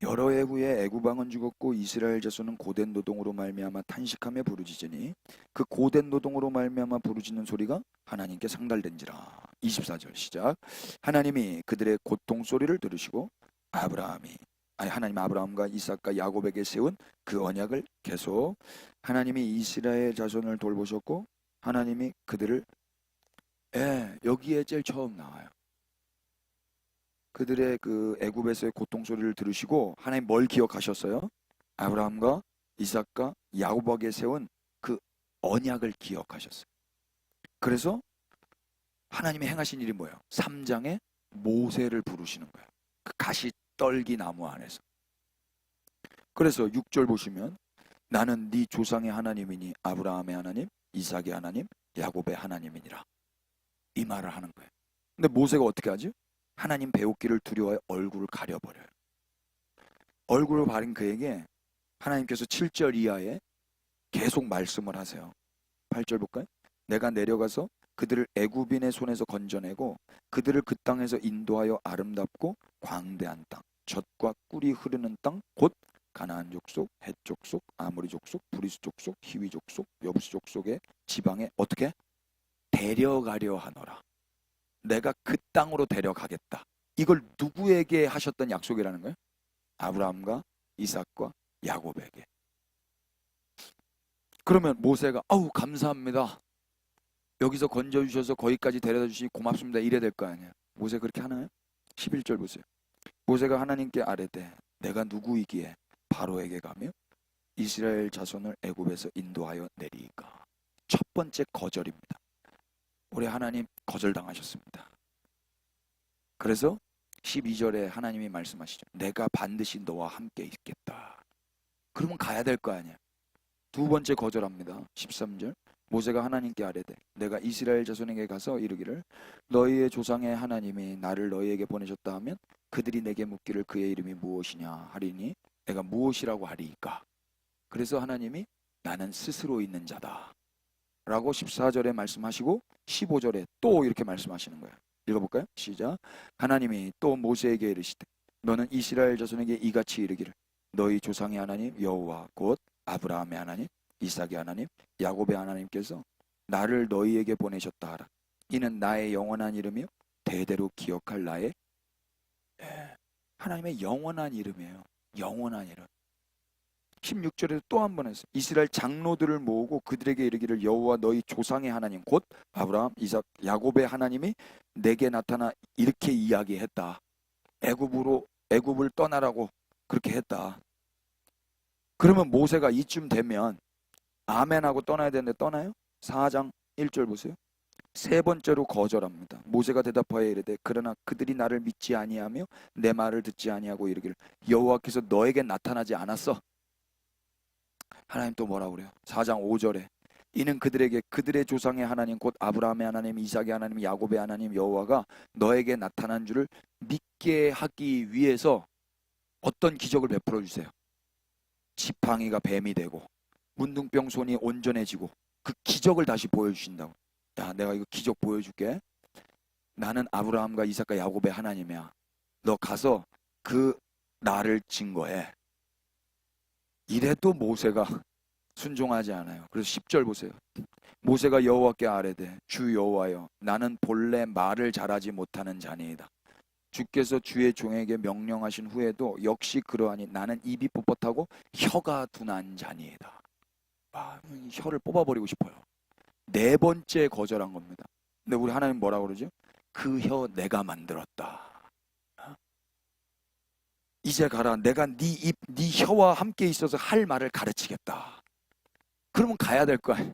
Speaker 1: 여러 해 후에 애굽 왕은 죽었고 이스라엘 자손은 고된 노동으로 말미암아 탄식하며 부르짖으니 그 고된 노동으로 말미암아 부르짖는 소리가 하나님께 상달된지라. 24절 시작. 하나님이 그들의 고통 소리를 들으시고 하나님 아브라함과 이삭과 야곱에게 세운 그 언약을 계속 하나님이 이스라엘 자손을 돌보셨고 하나님이 그들을 여기에 제일 처음 나와요. 그들의 그 애굽에서의 고통 소리를 들으시고 하나님 뭘 기억하셨어요? 아브라함과 이삭과 야곱에게 세운 그 언약을 기억하셨어요. 그래서 하나님이 행하신 일이 뭐예요? 3장에 모세를 부르시는 거예요. 그 가시떨기 나무 안에서. 그래서 6절 보시면 나는 네 조상의 하나님이니 아브라함의 하나님, 이삭의 하나님, 야곱의 하나님이니라. 이 말을 하는 거예요. 근데 모세가 어떻게 하죠? 하나님 배우기를 두려워해 얼굴을 가려버려요. 얼굴을 가린 그에게 하나님께서 7절 이하에 계속 말씀을 하세요. 8절 볼까요? 내가 내려가서 그들을 애굽인의 손에서 건져내고 그들을 그 땅에서 인도하여 아름답고 광대한 땅, 젖과 꿀이 흐르는 땅, 곧 가나안 족속, 헷 족속, 아모리 족속, 브리스 족속, 히위 족속, 여부스 족속의 지방에 어떻게 데려가려 하노라. 내가 그 땅으로 데려가겠다. 이걸 누구에게 하셨던 약속이라는 거예요? 아브라함과 이삭과 야곱에게. 그러면 모세가 아우 감사합니다. 여기서 건져주셔서 거기까지 데려다 주시니 고맙습니다. 이래야 될 거 아니에요. 모세 그렇게 하나요? 11절 보세요. 모세가 하나님께 아뢰되 내가 누구이기에 바로에게 가며 이스라엘 자손을 애굽에서 인도하여 내리이까. 첫 번째 거절입니다. 우리 하나님 거절당하셨습니다. 그래서 12절에 하나님이 말씀하시죠. 내가 반드시 너와 함께 있겠다. 그러면 가야 될 거 아니에요. 두 번째 거절합니다. 13절. 모세가 하나님께 아뢰되 내가 이스라엘 자손에게 가서 이르기를 너희의 조상의 하나님이 나를 너희에게 보내셨다 하면 그들이 내게 묻기를 그의 이름이 무엇이냐 하리니 내가 무엇이라고 하리이까. 그래서 하나님이 나는 스스로 있는 자다 라고 14절에 말씀하시고 15절에 또 이렇게 말씀하시는 거예요. 읽어볼까요? 시작. 하나님이 또 모세에게 이르시되 너는 이스라엘 자손에게 이같이 이르기를 너희 조상의 하나님 여호와 곧 아브라함의 하나님 이삭의 하나님 야곱의 하나님께서 나를 너희에게 보내셨다 하라. 이는 나의 영원한 이름이요 대대로 기억할 나의 하나님의 영원한 이름이에요. 영원한 이름. 16절에도 또 한 번 했어요. 이스라엘 장로들을 모으고 그들에게 이르기를 여호와 너희 조상의 하나님 곧 아브라함, 이삭, 야곱의 하나님이 내게 나타나 이렇게 이야기했다. 애굽을 떠나라고 그렇게 했다. 그러면 모세가 이쯤 되면 아멘하고 떠나야 되는데 떠나요? 4장 1절 보세요. 세 번째로 거절합니다. 모세가 대답하여 이르되 그러나 그들이 나를 믿지 아니하며 내 말을 듣지 아니하고 이르기를 여호와께서 너에게 나타나지 않았어. 하나님 또 뭐라고 그래요? 4장 5절에 이는 그들에게 그들의 조상의 하나님 곧 아브라함의 하나님 이삭의 하나님 야곱의 하나님 여호와가 너에게 나타난 줄을 믿게 하기 위해서 어떤 기적을 베풀어 주세요. 지팡이가 뱀이 되고 문둥병 손이 온전해지고 그 기적을 다시 보여주신다고. 야, 내가 이거 기적 보여줄게. 나는 아브라함과 이삭과 야곱의 하나님이야. 너 가서 그 나를 증거해. 이래도 모세가 순종하지 않아요. 그래서 10절 보세요. 모세가 여호와께 아뢰되 주 여호와여 나는 본래 말을 잘하지 못하는 자니이다. 주께서 주의 종에게 명령하신 후에도 역시 그러하니 나는 입이 뻣뻣하고 혀가 둔한 자니이다. 혀를 뽑아버리고 싶어요. 네 번째 거절한 겁니다. 근데 우리 하나님 뭐라고 그러죠? 그 혀 내가 만들었다. 이제 가라. 내가 네 입, 네 혀와 함께 있어서 할 말을 가르치겠다. 그러면 가야 될 거 아니에요.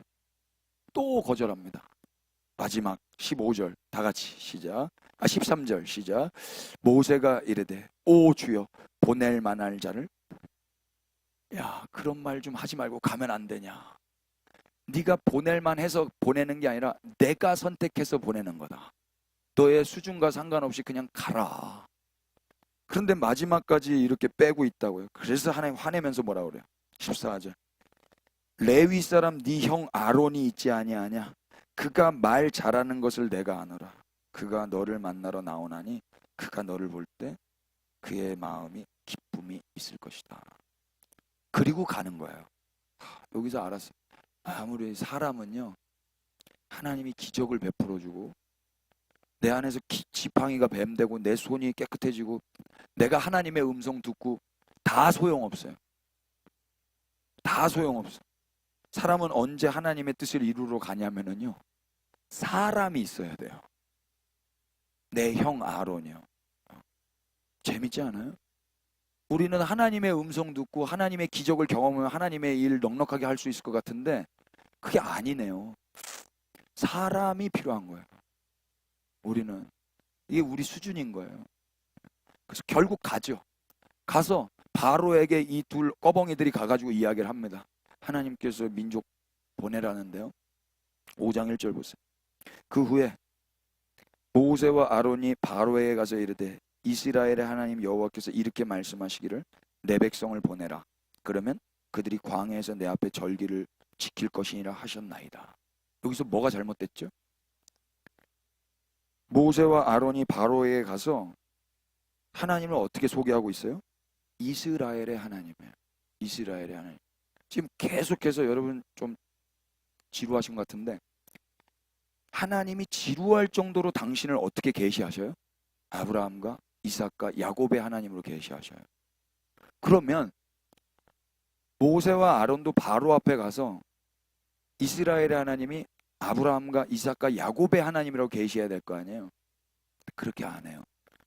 Speaker 1: 또 거절합니다. 마지막 15절 다 같이 시작. 13절 시작. 모세가 이르되 오 주여 보낼 만할 자를 야 그런 말 좀 하지 말고 가면 안 되냐. 네가 보낼만 해서 보내는 게 아니라 내가 선택해서 보내는 거다. 너의 수준과 상관없이 그냥 가라. 그런데 마지막까지 이렇게 빼고 있다고요. 그래서 하나님 화내면서 뭐라 그래요? 14절 레위 사람 네 형 아론이 있지 아니하냐. 그가 말 잘하는 것을 내가 아노라. 그가 너를 만나러 나오나니 그가 너를 볼 때 그의 마음이 기쁨이 있을 것이다. 그리고 가는 거예요. 여기서 알았어요. 아무리 사람은요 하나님이 기적을 베풀어주고 내 안에서 지팡이가 뱀되고 내 손이 깨끗해지고 내가 하나님의 음성 듣고 다 소용없어요. 다 소용없어. 사람은 언제 하나님의 뜻을 이루러 가냐면은요 사람이 있어야 돼요. 내 형 아론이요. 재밌지 않아요? 우리는 하나님의 음성 듣고 하나님의 기적을 경험하면 하나님의 일 넉넉하게 할 수 있을 것 같은데 그게 아니네요. 사람이 필요한 거예요. 우리는 이게 우리 수준인 거예요. 그래서 결국 가죠. 가서 바로에게 이 둘 꺼벙이들이 가가지고 이야기를 합니다. 하나님께서 민족 보내라는데요. 5장 1절 보세요. 그 후에 모세와 아론이 바로에게 가서 이르되 이스라엘의 하나님 여호와께서 이렇게 말씀하시기를 내 백성을 보내라. 그러면 그들이 광야에서 내 앞에 절기를 지킬 것이니라 하셨나이다. 여기서 뭐가 잘못됐죠? 모세와 아론이 바로에게 가서 하나님을 어떻게 소개하고 있어요? 이스라엘의 하나님이에요. 이스라엘의 하나님. 지금 계속해서 여러분 좀 지루하신 것 같은데, 하나님이 지루할 정도로 당신을 어떻게 계시하셔요? 아브라함과 이삭과 야곱의 하나님으로 계시하셔요. 그러면 모세와 아론도 바로 앞에 가서 이스라엘의 하나님이 아브라함과 이삭과 야곱의 하나님이라고 계시해야 될 거 아니에요. 그렇게 안 해요.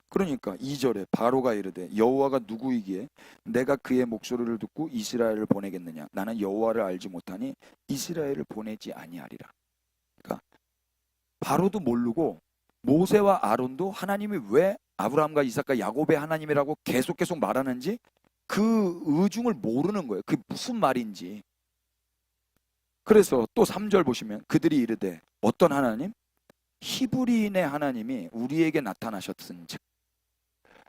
Speaker 1: 그러니까 2절에 바로가 이르되 여호와가 누구이기에 내가 그의 목소리를 듣고 이스라엘을 보내겠느냐. 나는 여호와를 알지 못하니 이스라엘을 보내지 아니하리라. 그러니까 바로도 모르고 모세와 아론도 하나님이 왜 아브라함과 이삭과 야곱의 하나님이라고 계속 말하는지 그 의중을 모르는 거예요. 그게 무슨 말인지. 그래서 또 3절 보시면 그들이 이르되 어떤 하나님? 히브리인의 하나님이 우리에게 나타나셨은즉.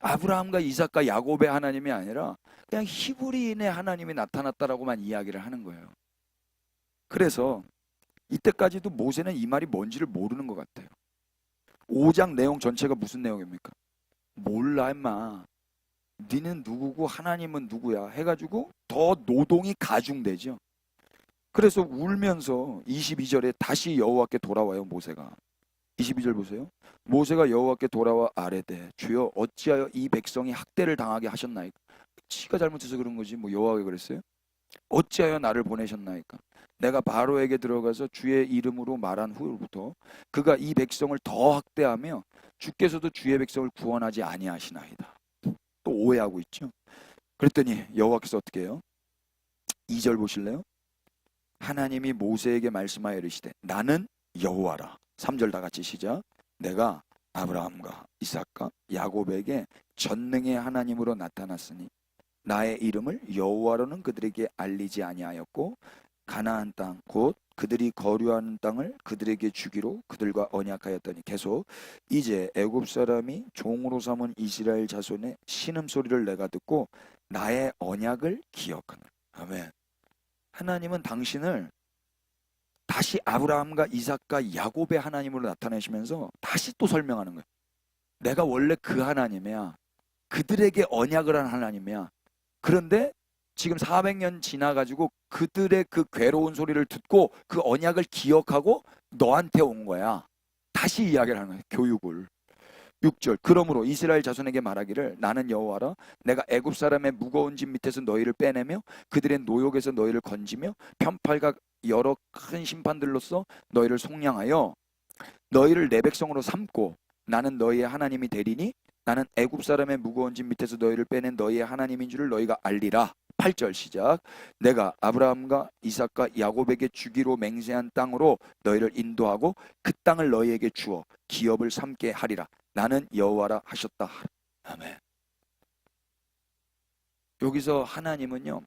Speaker 1: 아브라함과 이삭과 야곱의 하나님이 아니라 그냥 히브리인의 하나님이 나타났다라고만 이야기를 하는 거예요. 그래서 이때까지도 모세는 이 말이 뭔지를 모르는 것 같아요. 5장 내용 전체가 무슨 내용입니까? 몰라 임마. 니는 누구고 하나님은 누구야 해가지고 더 노동이 가중되죠. 그래서 울면서 22절에 다시 여호와께 돌아와요. 모세가 22절 보세요. 모세가 여호와께 돌아와 아뢰되 주여 어찌하여 이 백성이 학대를 당하게 하셨나이까. 지가 잘못해서 그런 거지 뭐 여호와가 그랬어요? 어찌하여 나를 보내셨나이까. 내가 바로에게 들어가서 주의 이름으로 말한 후로부터 그가 이 백성을 더 학대하며 주께서도 주의 백성을 구원하지 아니하시나이다. 또 오해하고 있죠. 그랬더니 여호와께서 어떻게 해요? 2절 보실래요? 하나님이 모세에게 말씀하여 이르시되 나는 여호와라. 3절 다 같이 시작. 내가 아브라함과 이삭과 야곱에게 전능의 하나님으로 나타났으니 나의 이름을 여호와로는 그들에게 알리지 아니하였고 가나안 땅 곧 그들이 거류하는 땅을 그들에게 주기로 그들과 언약하였더니. 계속 이제 애굽 사람이 종으로 삼은 이스라엘 자손의 신음소리를 내가 듣고 나의 언약을 기억하노라. 아멘. 하나님은 당신을 다시 아브라함과 이삭과 야곱의 하나님으로 나타내시면서 다시 또 설명하는 거예요. 내가 원래 그 하나님이야. 그들에게 언약을 한 하나님이야. 그런데 지금 400년 지나가지고 그들의 그 괴로운 소리를 듣고 그 언약을 기억하고 너한테 온 거야. 다시 이야기를 하는 거예요. 교육을. 6절 그러므로 이스라엘 자손에게 말하기를 나는 여호와라. 내가 애굽 사람의 무거운 짐 밑에서 너희를 빼내며 그들의 노역에서 너희를 건지며 편팔과 여러 큰 심판들로서 너희를 속량하여 너희를 내 백성으로 삼고 나는 너희의 하나님이 되리니 나는 애굽 사람의 무거운 짐 밑에서 너희를 빼낸 너희의 하나님인 줄을 너희가 알리라. 8절 시작. 내가 아브라함과 이삭과 야곱에게 주기로 맹세한 땅으로 너희를 인도하고 그 땅을 너희에게 주어 기업을 삼게 하리라. 나는 여호와라 하셨다. 아멘. 여기서 하나님은요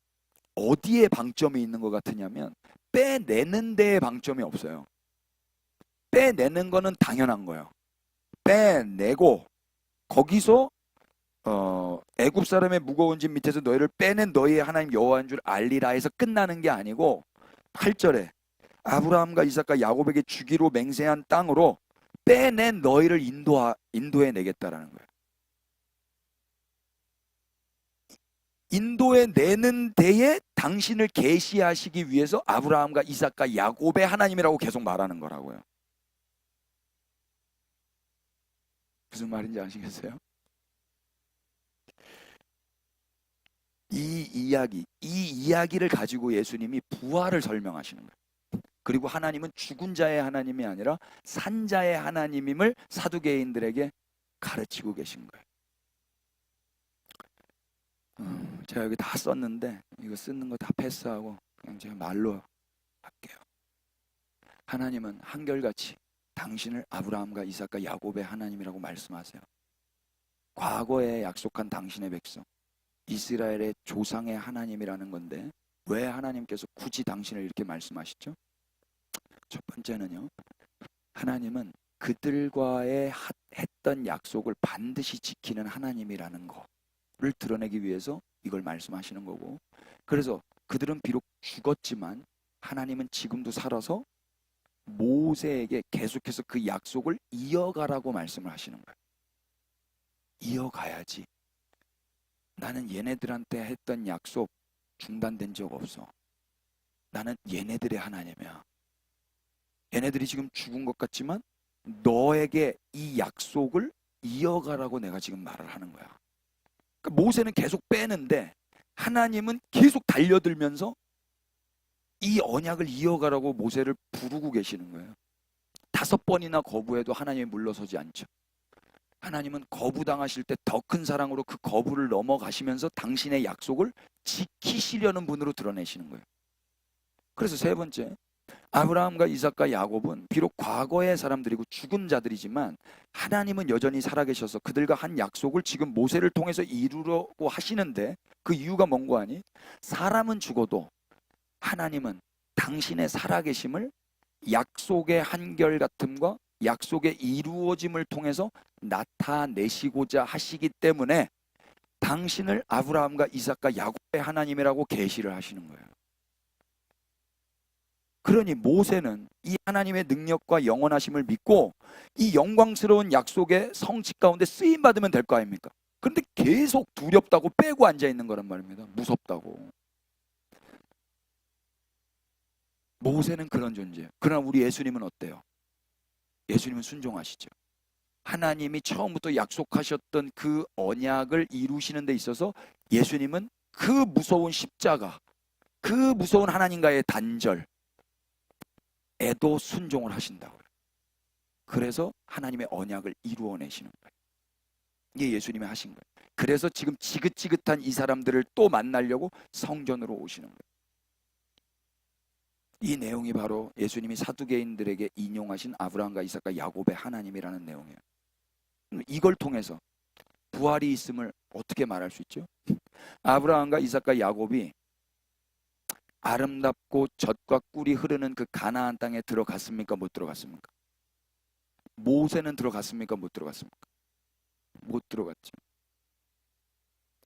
Speaker 1: 어디에 방점이 있는 것 같으냐면 빼내는 데에 방점이 없어요. 빼내는 거는 당연한 거예요. 빼내고 거기서 애굽 사람의 무거운 짐 밑에서 너희를 빼낸 너희의 하나님 여호와인 줄 알리라 해서 끝나는 게 아니고 8절에 아브라함과 이삭과 야곱에게 주기로 맹세한 땅으로 빼낸 너희를 인도해 내겠다라는 거예요. 인도해 내는 데에 당신을 계시하시기 위해서 아브라함과 이삭과 야곱의 하나님이라고 계속 말하는 거라고요. 무슨 말인지 아시겠어요? 이 이야기를 가지고 예수님이 부활을 설명하시는 거예요. 그리고 하나님은 죽은 자의 하나님이 아니라 산 자의 하나님임을 사두개인들에게 가르치고 계신 거예요. 제가 여기 다 썼는데 이거 쓰는 거 다 패스하고 그냥 제가 말로 할게요. 하나님은 한결같이 당신을 아브라함과 이삭과 야곱의 하나님이라고 말씀하세요. 과거에 약속한 당신의 백성 이스라엘의 조상의 하나님이라는 건데 왜 하나님께서 굳이 당신을 이렇게 말씀하시죠? 첫 번째는요, 하나님은 그들과의 했던 약속을 반드시 지키는 하나님이라는 거를 드러내기 위해서 이걸 말씀하시는 거고, 그래서 그들은 비록 죽었지만 하나님은 지금도 살아서 모세에게 계속해서 그 약속을 이어가라고 말씀을 하시는 거예요. 이어가야지. 나는 얘네들한테 했던 약속 중단된 적 없어. 나는 얘네들의 하나님이야. 얘네들이 지금 죽은 것 같지만 너에게 이 약속을 이어가라고 내가 지금 말을 하는 거야. 그러니까 모세는 계속 빼는데 하나님은 계속 달려들면서 이 언약을 이어가라고 모세를 부르고 계시는 거예요. 5번이나 거부해도 하나님이 물러서지 않죠. 하나님은 거부당하실 때 더 큰 사랑으로 그 거부를 넘어가시면서 당신의 약속을 지키시려는 분으로 드러내시는 거예요. 그래서 세 번째, 아브라함과 이삭과 야곱은 비록 과거의 사람들이고 죽은 자들이지만 하나님은 여전히 살아계셔서 그들과 한 약속을 지금 모세를 통해서 이루려고 하시는데, 그 이유가 뭔고 하니, 사람은 죽어도 하나님은 당신의 살아계심을 약속의 한결같음과 약속의 이루어짐을 통해서 나타내시고자 하시기 때문에 당신을 아브라함과 이삭과 야곱의 하나님이라고 계시를 하시는 거예요. 그러니 모세는 이 하나님의 능력과 영원하심을 믿고 이 영광스러운 약속의 성취 가운데 쓰임받으면 될 거 아닙니까? 그런데 계속 두렵다고 빼고 앉아 있는 거란 말입니다. 무섭다고. 모세는 그런 존재예요. 그러나 우리 예수님은 어때요? 예수님은 순종하시죠. 하나님이 처음부터 약속하셨던 그 언약을 이루시는 데 있어서 예수님은 그 무서운 십자가, 그 무서운 하나님과의 단절에도 순종을 하신다고요. 그래서 하나님의 언약을 이루어내시는 거예요. 이게 예수님이 하신 거예요. 그래서 지금 지긋지긋한 이 사람들을 또 만나려고 성전으로 오시는 거예요. 이 내용이 바로 예수님이 사두개인들에게 인용하신 아브라함과 이삭과 야곱의 하나님이라는 내용이에요. 이걸 통해서 부활이 있음을 어떻게 말할 수 있죠? 아브라함과 이삭과 야곱이 아름답고 젖과 꿀이 흐르는 그 가나안 땅에 들어갔습니까? 못 들어갔습니까? 모세는 들어갔습니까? 못 들어갔습니까? 못 들어갔죠.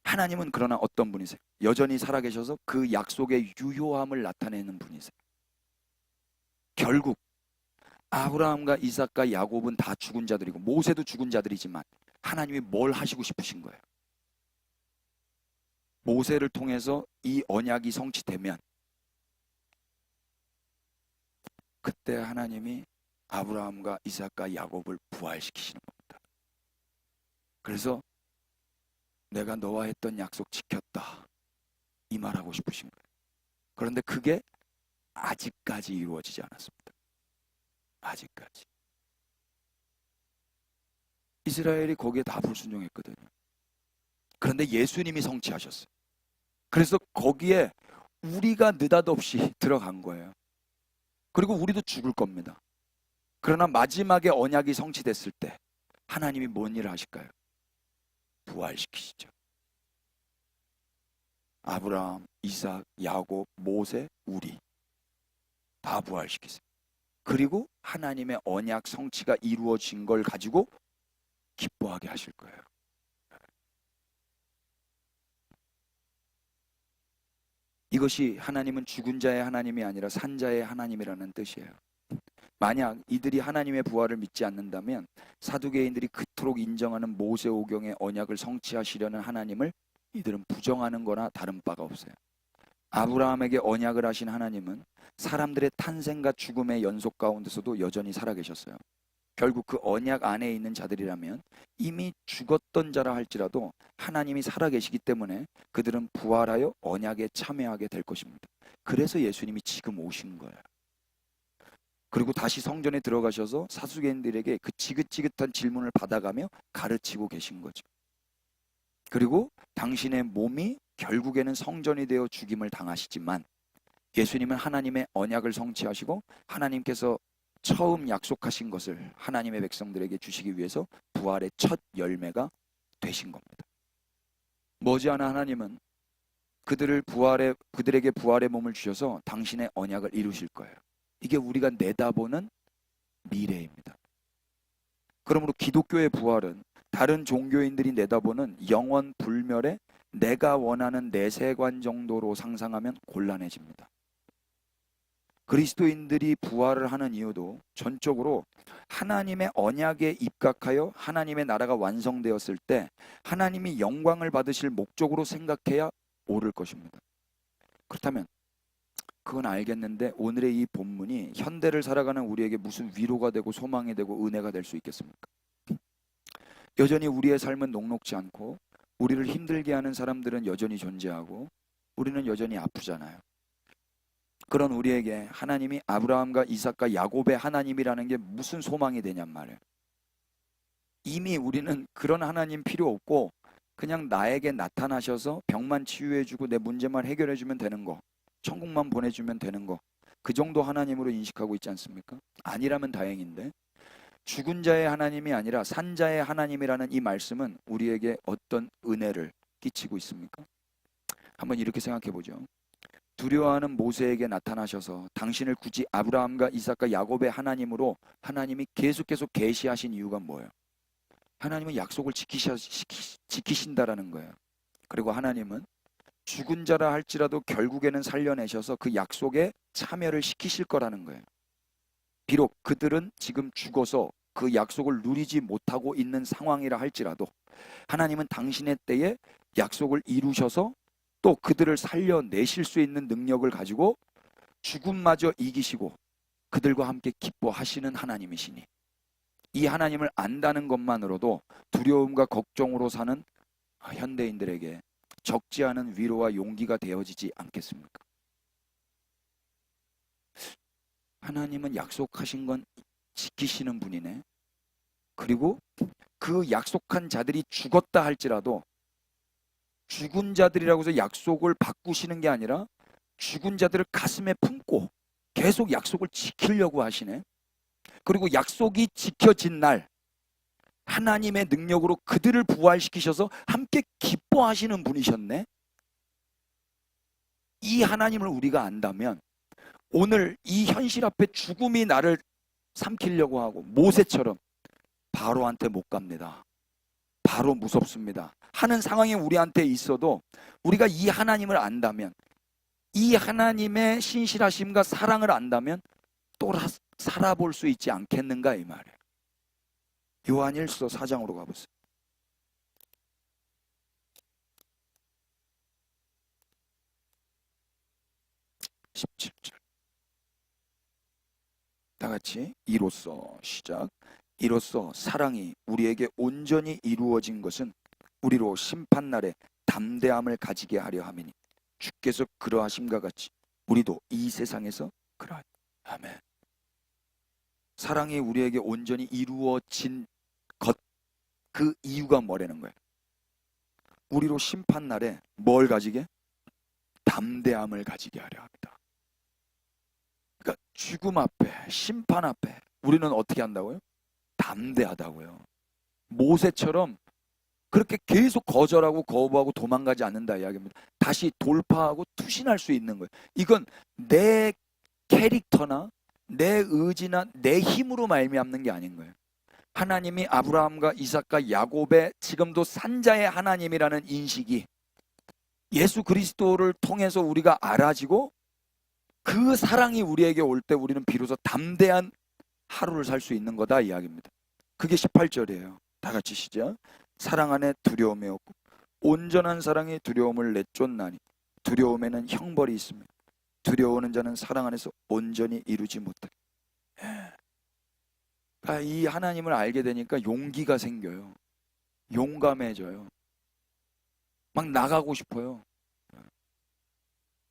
Speaker 1: 하나님은 그러나 어떤 분이세요? 여전히 살아계셔서 그 약속의 유효함을 나타내는 분이세요. 결국 아브라함과 이삭과 야곱은 다 죽은 자들이고 모세도 죽은 자들이지만 하나님이 뭘 하시고 싶으신 거예요? 모세를 통해서 이 언약이 성취되면 그때 하나님이 아브라함과 이삭과 야곱을 부활시키시는 겁니다. 그래서 내가 너와 했던 약속 지켰다, 이 말하고 싶으신 거예요. 그런데 그게 아직까지 이루어지지 않았습니다. 아직까지. 이스라엘이 거기에 다 불순종했거든요. 그런데 예수님이 성취하셨어요. 그래서 거기에 우리가 느닷없이 들어간 거예요. 그리고 우리도 죽을 겁니다. 그러나 마지막에 언약이 성취됐을 때 하나님이 뭔 일을 하실까요? 부활시키시죠. 아브라함, 이삭, 야곱, 모세, 우리 다 부활시키세요. 그리고 하나님의 언약 성취가 이루어진 걸 가지고 기뻐하게 하실 거예요. 이것이 하나님은 죽은 자의 하나님이 아니라 산 자의 하나님이라는 뜻이에요. 만약 이들이 하나님의 부활을 믿지 않는다면 사두개인들이 그토록 인정하는 모세오경의 언약을 성취하시려는 하나님을 이들은 부정하는 거나 다른 바가 없어요. 아브라함에게 언약을 하신 하나님은 사람들의 탄생과 죽음의 연속 가운데서도 여전히 살아계셨어요. 결국 그 언약 안에 있는 자들이라면 이미 죽었던 자라 할지라도 하나님이 살아계시기 때문에 그들은 부활하여 언약에 참여하게 될 것입니다. 그래서 예수님이 지금 오신 거예요. 그리고 다시 성전에 들어가셔서 사두개인들에게 그 지긋지긋한 질문을 받아가며 가르치고 계신 거죠. 그리고 당신의 몸이 결국에는 성전이 되어 죽임을 당하시지만 예수님은 하나님의 언약을 성취하시고 하나님께서 처음 약속하신 것을 하나님의 백성들에게 주시기 위해서 부활의 첫 열매가 되신 겁니다. 머지않아 하나님은 그들에게 부활의 몸을 주셔서 당신의 언약을 이루실 거예요. 이게 우리가 내다보는 미래입니다. 그러므로 기독교의 부활은 다른 종교인들이 내다보는 영원 불멸의 내가 원하는 내세관 정도로 상상하면 곤란해집니다. 그리스도인들이 부활을 하는 이유도 전적으로 하나님의 언약에 입각하여 하나님의 나라가 완성되었을 때 하나님이 영광을 받으실 목적으로 생각해야 옳을 것입니다. 그렇다면 그건 알겠는데 오늘의 이 본문이 현대를 살아가는 우리에게 무슨 위로가 되고 소망이 되고 은혜가 될 수 있겠습니까? 여전히 우리의 삶은 녹록지 않고 우리를 힘들게 하는 사람들은 여전히 존재하고 우리는 여전히 아프잖아요. 그런 우리에게 하나님이 아브라함과 이삭과 야곱의 하나님이라는 게 무슨 소망이 되냔 말이에요. 이미 우리는 그런 하나님 필요 없고 그냥 나에게 나타나셔서 병만 치유해주고 내 문제만 해결해주면 되는 거, 천국만 보내주면 되는 거, 그 정도 하나님으로 인식하고 있지 않습니까? 아니라면 다행인데 죽은 자의 하나님이 아니라 산 자의 하나님이라는 이 말씀은 우리에게 어떤 은혜를 끼치고 있습니까? 한번 이렇게 생각해 보죠. 두려워하는 모세에게 나타나셔서 당신을 굳이 아브라함과 이삭과 야곱의 하나님으로 하나님이 계속 계시하신 이유가 뭐예요? 하나님은 약속을 지키신다라는 거예요. 그리고 하나님은 죽은 자라 할지라도 결국에는 살려내셔서 그 약속에 참여를 시키실 거라는 거예요. 비록 그들은 지금 죽어서 그 약속을 누리지 못하고 있는 상황이라 할지라도 하나님은 당신의 때에 약속을 이루셔서 또 그들을 살려내실 수 있는 능력을 가지고 죽음마저 이기시고 그들과 함께 기뻐하시는 하나님이시니 이 하나님을 안다는 것만으로도 두려움과 걱정으로 사는 현대인들에게 적지 않은 위로와 용기가 되어지지 않겠습니까? 하나님은 약속하신 건 지키시는 분이네. 그리고 그 약속한 자들이 죽었다 할지라도 죽은 자들이라고 해서 약속을 바꾸시는 게 아니라 죽은 자들을 가슴에 품고 계속 약속을 지키려고 하시네. 그리고 약속이 지켜진 날 하나님의 능력으로 그들을 부활시키셔서 함께 기뻐하시는 분이셨네. 이 하나님을 우리가 안다면 오늘 이 현실 앞에 죽음이 나를 삼키려고 하고 모세처럼 바로한테 못 갑니다. 바로 무섭습니다. 하는 상황이 우리한테 있어도 우리가 이 하나님을 안다면 이 하나님의 신실하심과 사랑을 안다면 또 살아볼 수 있지 않겠는가 이 말이에요. 요한일서 4장으로 가보세요. 17절 다 같이 이로써 시작. 이로써 사랑이 우리에게 온전히 이루어진 것은 우리로 심판날에 담대함을 가지게 하려 함이니 주께서 그러하심과 같이 우리도 이 세상에서 그러하니. 아멘. 사랑이 우리에게 온전히 이루어진 것, 그 이유가 뭐라는 거예요? 우리로 심판날에 뭘 가지게? 담대함을 가지게 하려 합니다. 그러니까 죽음 앞에, 심판 앞에 우리는 어떻게 한다고요? 담대하다고요. 모세처럼 그렇게 계속 거절하고 거부하고 도망가지 않는다 이야기입니다. 다시 돌파하고 투신할 수 있는 거예요. 이건 내 캐릭터나 내 의지나 내 힘으로 말미암는 게 아닌 거예요. 하나님이 아브라함과 이삭과 야곱의 지금도 산자의 하나님이라는 인식이 예수 그리스도를 통해서 우리가 알아지고 그 사랑이 우리에게 올 때 우리는 비로소 담대한 하루를 살 수 있는 거다 이야기입니다. 그게 18절이에요. 다 같이 시작. 사랑 안에 두려움이 없고 온전한 사랑이 두려움을 내쫓나니 두려움에는 형벌이 있습니다. 두려워하는 자는 사랑 안에서 온전히 이루지 못하게. 이 하나님을 알게 되니까 용기가 생겨요. 용감해져요. 막 나가고 싶어요.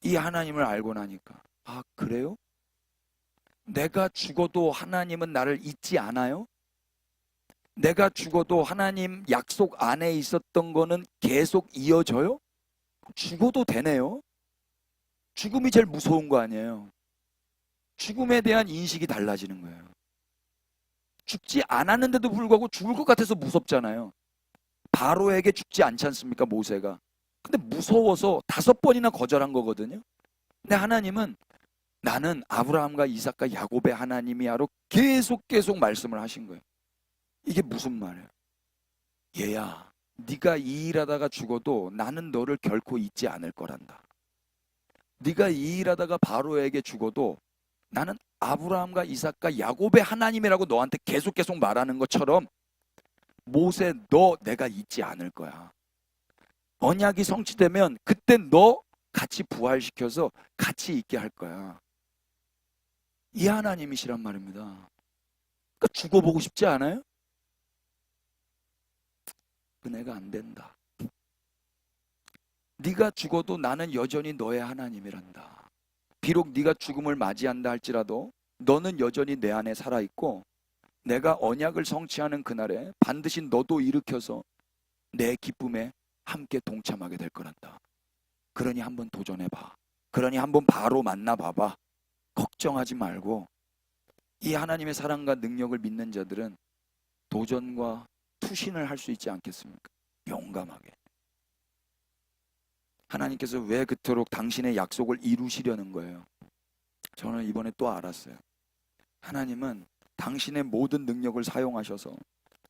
Speaker 1: 이 하나님을 알고 나니까. 아, 그래요? 내가 죽어도 하나님은 나를 잊지 않아요? 내가 죽어도 하나님 약속 안에 있었던 거는 계속 이어져요? 죽어도 되네요. 죽음이 제일 무서운 거 아니에요. 죽음에 대한 인식이 달라지는 거예요. 죽지 않았는데도 불구하고 죽을 것 같아서 무섭잖아요. 바로에게 죽지 않지 않습니까, 모세가? 근데 무서워서 5번이나 거절한 거거든요. 근데 하나님은 나는 아브라함과 이삭과 야곱의 하나님이야로 계속 말씀을 하신 거예요. 이게 무슨 말이에요? 얘야, 네가 이 일하다가 죽어도 나는 너를 결코 잊지 않을 거란다. 네가 이 일하다가 바로에게 죽어도 나는 아브라함과 이삭과 야곱의 하나님이라고 너한테 계속 말하는 것처럼 모세 너 내가 잊지 않을 거야. 언약이 성취되면 그때 너 같이 부활시켜서 같이 있게 할 거야. 이 하나님이시란 말입니다. 그러니까 죽어보고 싶지 않아요? 은혜가 안 된다. 네가 죽어도 나는 여전히 너의 하나님이란다. 비록 네가 죽음을 맞이한다 할지라도 너는 여전히 내 안에 살아있고 내가 언약을 성취하는 그날에 반드시 너도 일으켜서 내 기쁨에 함께 동참하게 될 거란다. 그러니 한번 도전해봐. 그러니 한번 바로 만나봐봐. 걱정하지 말고. 이 하나님의 사랑과 능력을 믿는 자들은 도전과 투신을 할 수 있지 않겠습니까? 용감하게. 하나님께서 왜 그토록 당신의 약속을 이루시려는 거예요? 저는 이번에 또 알았어요. 하나님은 당신의 모든 능력을 사용하셔서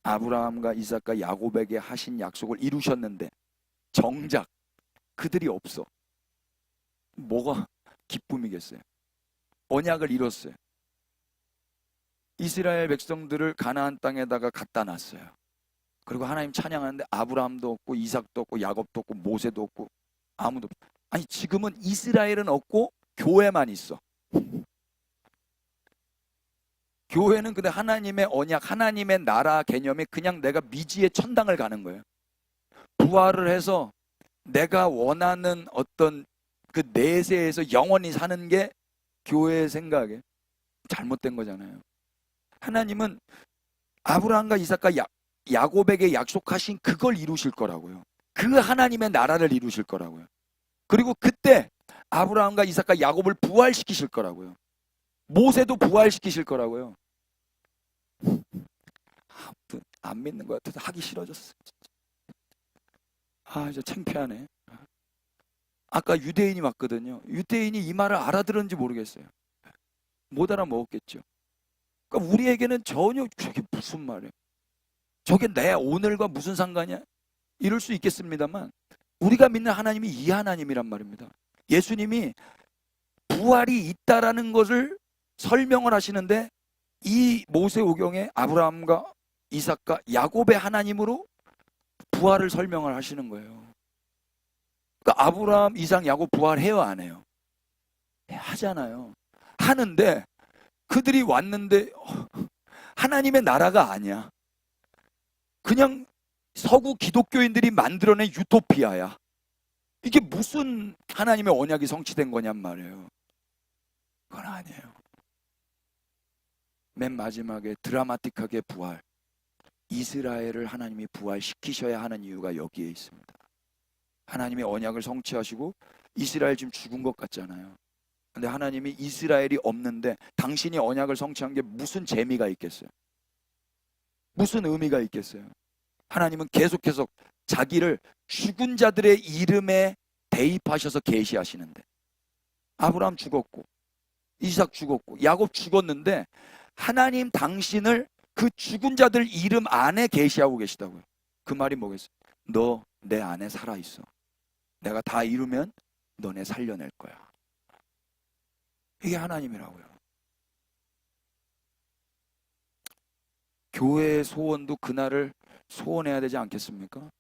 Speaker 1: 아브라함과 이삭과 야곱에게 하신 약속을 이루셨는데 정작 그들이 없어. 뭐가 기쁨이겠어요? 언약을 이뤘어요. 이스라엘 백성들을 가나안 땅에다가 갖다 놨어요. 그리고 하나님 찬양하는데 아브라함도 없고 이삭도 없고 야곱도 없고 모세도 없고 아무도 없고. 아니 지금은 이스라엘은 없고 교회만 있어. 교회는 근데 하나님의 언약, 하나님의 나라 개념이 그냥 내가 미지의 천당을 가는 거예요. 부활을 해서 내가 원하는 어떤 그 내세에서 영원히 사는 게 교회의 생각에 잘못된 거잖아요. 하나님은 아브라함과 이삭과 야곱에게 약속하신 그걸 이루실 거라고요. 그 하나님의 나라를 이루실 거라고요. 그리고 그때 아브라함과 이삭과 야곱을 부활시키실 거라고요. 모세도 부활시키실 거라고요. 아무튼 안 믿는 것 같아서 하기 싫어졌어. 아, 이제 창피하네. 아까 유대인이 왔거든요. 유대인이 이 말을 알아들었는지 모르겠어요. 못 알아먹었겠죠. 그러니까 우리에게는 전혀 저게 무슨 말이에요? 저게 내 오늘과 무슨 상관이야? 이럴 수 있겠습니다만 우리가 믿는 하나님이 이 하나님이란 말입니다. 예수님이 부활이 있다라는 것을 설명을 하시는데 이 모세오경에 아브라함과 이삭과 야곱의 하나님으로 부활을 설명을 하시는 거예요. 그러니까 아브라함, 이삭, 야곱 부활해요, 안 해요? 하잖아요. 하는데 그들이 왔는데 하나님의 나라가 아니야. 그냥 서구 기독교인들이 만들어낸 유토피아야. 이게 무슨 하나님의 언약이 성취된 거냔 말이에요. 그건 아니에요. 맨 마지막에 드라마틱하게 부활. 이스라엘을 하나님이 부활시키셔야 하는 이유가 여기에 있습니다. 하나님의 언약을 성취하시고 이스라엘 지금 죽은 것 같잖아요. 근데 하나님이 이스라엘이 없는데 당신이 언약을 성취한 게 무슨 재미가 있겠어요? 무슨 의미가 있겠어요? 하나님은 계속해서 자기를 죽은 자들의 이름에 대입하셔서 계시하시는데 아브라함 죽었고 이삭 죽었고 야곱 죽었는데 하나님 당신을 그 죽은 자들 이름 안에 계시하고 계시다고요. 그 말이 뭐겠어요? 너 내 안에 살아있어. 내가 다 이루면 너네 살려낼 거야. 이게 하나님이라고요. 교회의 소원도 그날을 소원해야 되지 않겠습니까?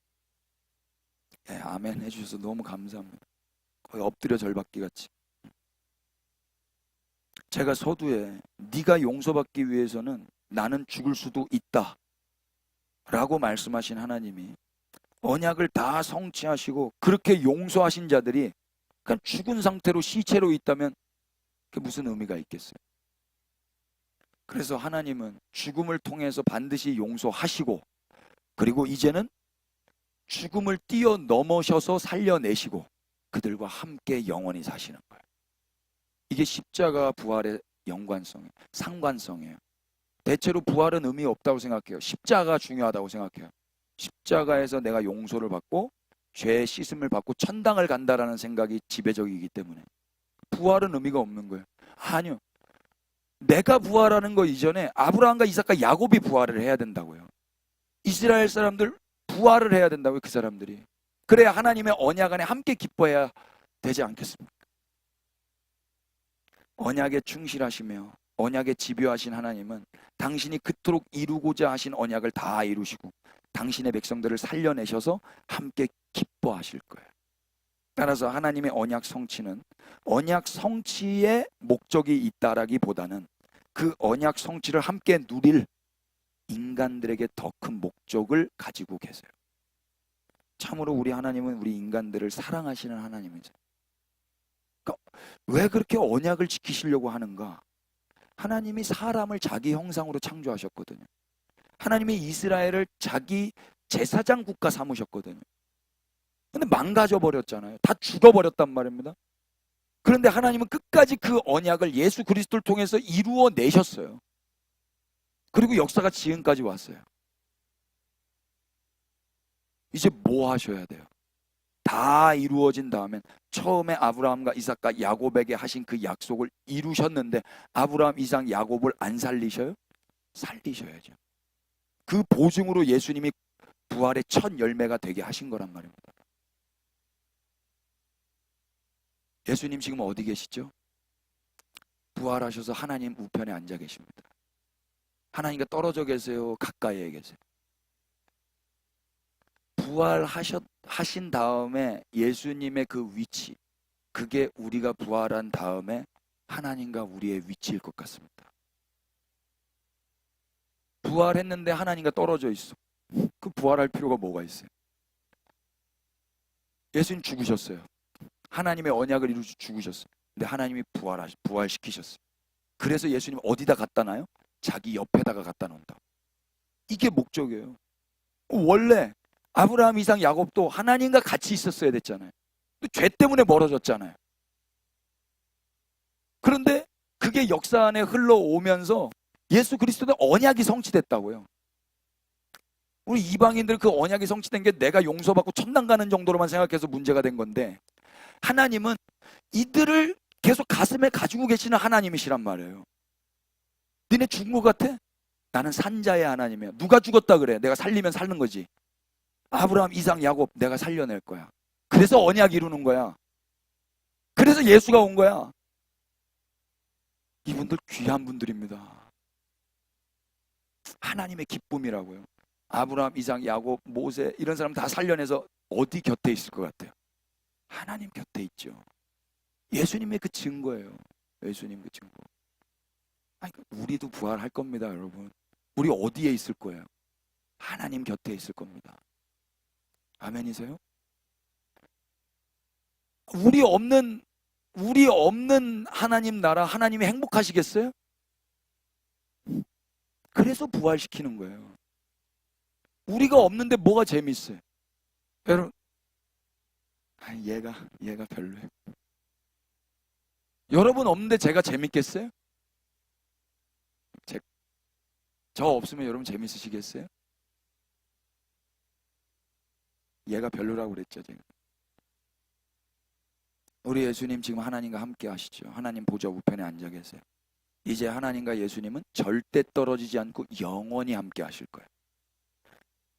Speaker 1: 네, 아멘 해주셔서 너무 감사합니다. 거의 엎드려 절받기 같이. 제가 서두에 네가 용서받기 위해서는 나는 죽을 수도 있다 라고 말씀하신 하나님이 언약을 다 성취하시고 그렇게 용서하신 자들이 그냥 죽은 상태로 시체로 있다면 그게 무슨 의미가 있겠어요? 그래서 하나님은 죽음을 통해서 반드시 용서하시고 그리고 이제는 죽음을 뛰어넘으셔서 살려내시고 그들과 함께 영원히 사시는 거예요. 이게 십자가 부활의 연관성이에요. 상관성이에요. 대체로 부활은 의미 없다고 생각해요. 십자가가 중요하다고 생각해요. 십자가에서 내가 용서를 받고 죄 씻음을 받고 천당을 간다라는 생각이 지배적이기 때문에 부활은 의미가 없는 거예요. 아니요. 내가 부활하는 거 이전에 아브라함과 이삭과 야곱이 부활을 해야 된다고요. 이스라엘 사람들 부활을 해야 된다고요. 그 사람들이. 그래야 하나님의 언약 안에 함께 기뻐해야 되지 않겠습니까? 언약에 충실하시며 언약에 집요하신 하나님은 당신이 그토록 이루고자 하신 언약을 다 이루시고 당신의 백성들을 살려내셔서 함께 기뻐하실 거예요. 따라서 하나님의 언약 성취는 언약 성취의 목적이 있다라기보다는 그 언약 성취를 함께 누릴 인간들에게 더 큰 목적을 가지고 계세요. 참으로 우리 하나님은 우리 인간들을 사랑하시는 하나님이죠. 그러니까 왜 그렇게 언약을 지키시려고 하는가? 하나님이 사람을 자기 형상으로 창조하셨거든요. 하나님이 이스라엘을 자기 제사장 국가 삼으셨거든요. 근데 망가져 버렸잖아요. 다 죽어버렸단 말입니다. 그런데 하나님은 끝까지 그 언약을 예수 그리스도를 통해서 이루어 내셨어요. 그리고 역사가 지금까지 왔어요. 이제 뭐 하셔야 돼요? 다 이루어진 다음엔 처음에 아브라함과 이삭과 야곱에게 하신 그 약속을 이루셨는데 아브라함, 이삭, 야곱을 안 살리셔요? 살리셔야죠. 그 보증으로 예수님이 부활의 첫 열매가 되게 하신 거란 말입니다. 예수님 지금 어디 계시죠? 부활하셔서 하나님 우편에 앉아 계십니다. 하나님과 떨어져 계세요? 가까이에 계세요? 부활하신 다음에 예수님의 그 위치, 그게 우리가 부활한 다음에 하나님과 우리의 위치일 것 같습니다. 부활했는데 하나님과 떨어져 있어. 그 부활할 필요가 뭐가 있어요? 예수님 죽으셨어요. 하나님의 언약을 이루시 죽으셨어요. 근데 하나님이 부활시키셨어요. 그래서 예수님 어디다 갖다 놔요? 자기 옆에다가 갖다 놓는다. 이게 목적이에요. 원래 아브라함, 이삭, 야곱도 하나님과 같이 있었어야 됐잖아요. 죄 때문에 멀어졌잖아요. 그런데 그게 역사 안에 흘러오면서 예수 그리스도의 언약이 성취됐다고요. 우리 이방인들 그 언약이 성취된 게 내가 용서받고 천당 가는 정도로만 생각해서 문제가 된 건데 하나님은 이들을 계속 가슴에 가지고 계시는 하나님이시란 말이에요. 니네 죽은 것 같아? 나는 산자의 하나님이야. 누가 죽었다 그래? 내가 살리면 사는 거지. 아브라함, 이삭, 야곱 내가 살려낼 거야. 그래서 언약 이루는 거야. 그래서 예수가 온 거야. 이분들 귀한 분들입니다. 하나님의 기쁨이라고요. 아브라함, 이삭, 야곱, 모세 이런 사람 다 살려내서 어디 곁에 있을 것 같아요? 하나님 곁에 있죠. 예수님의 그 증거예요. 예수님 그 증거. 아니, 우리도 부활할 겁니다, 여러분. 우리 어디에 있을 거예요? 하나님 곁에 있을 겁니다. 아멘이세요? 우리 없는 하나님 나라, 하나님이 행복하시겠어요? 그래서 부활시키는 거예요. 우리가 없는데 뭐가 재밌어요? 여러분, 얘가 별로예요. 여러분 없는데 제가 재밌겠어요? 저 없으면 여러분 재밌으시겠어요? 얘가 별로라고 그랬죠, 제가. 우리 예수님 지금 하나님과 함께 하시죠. 하나님 보좌 우편에 앉아 계세요. 이제 하나님과 예수님은 절대 떨어지지 않고 영원히 함께 하실 거예요.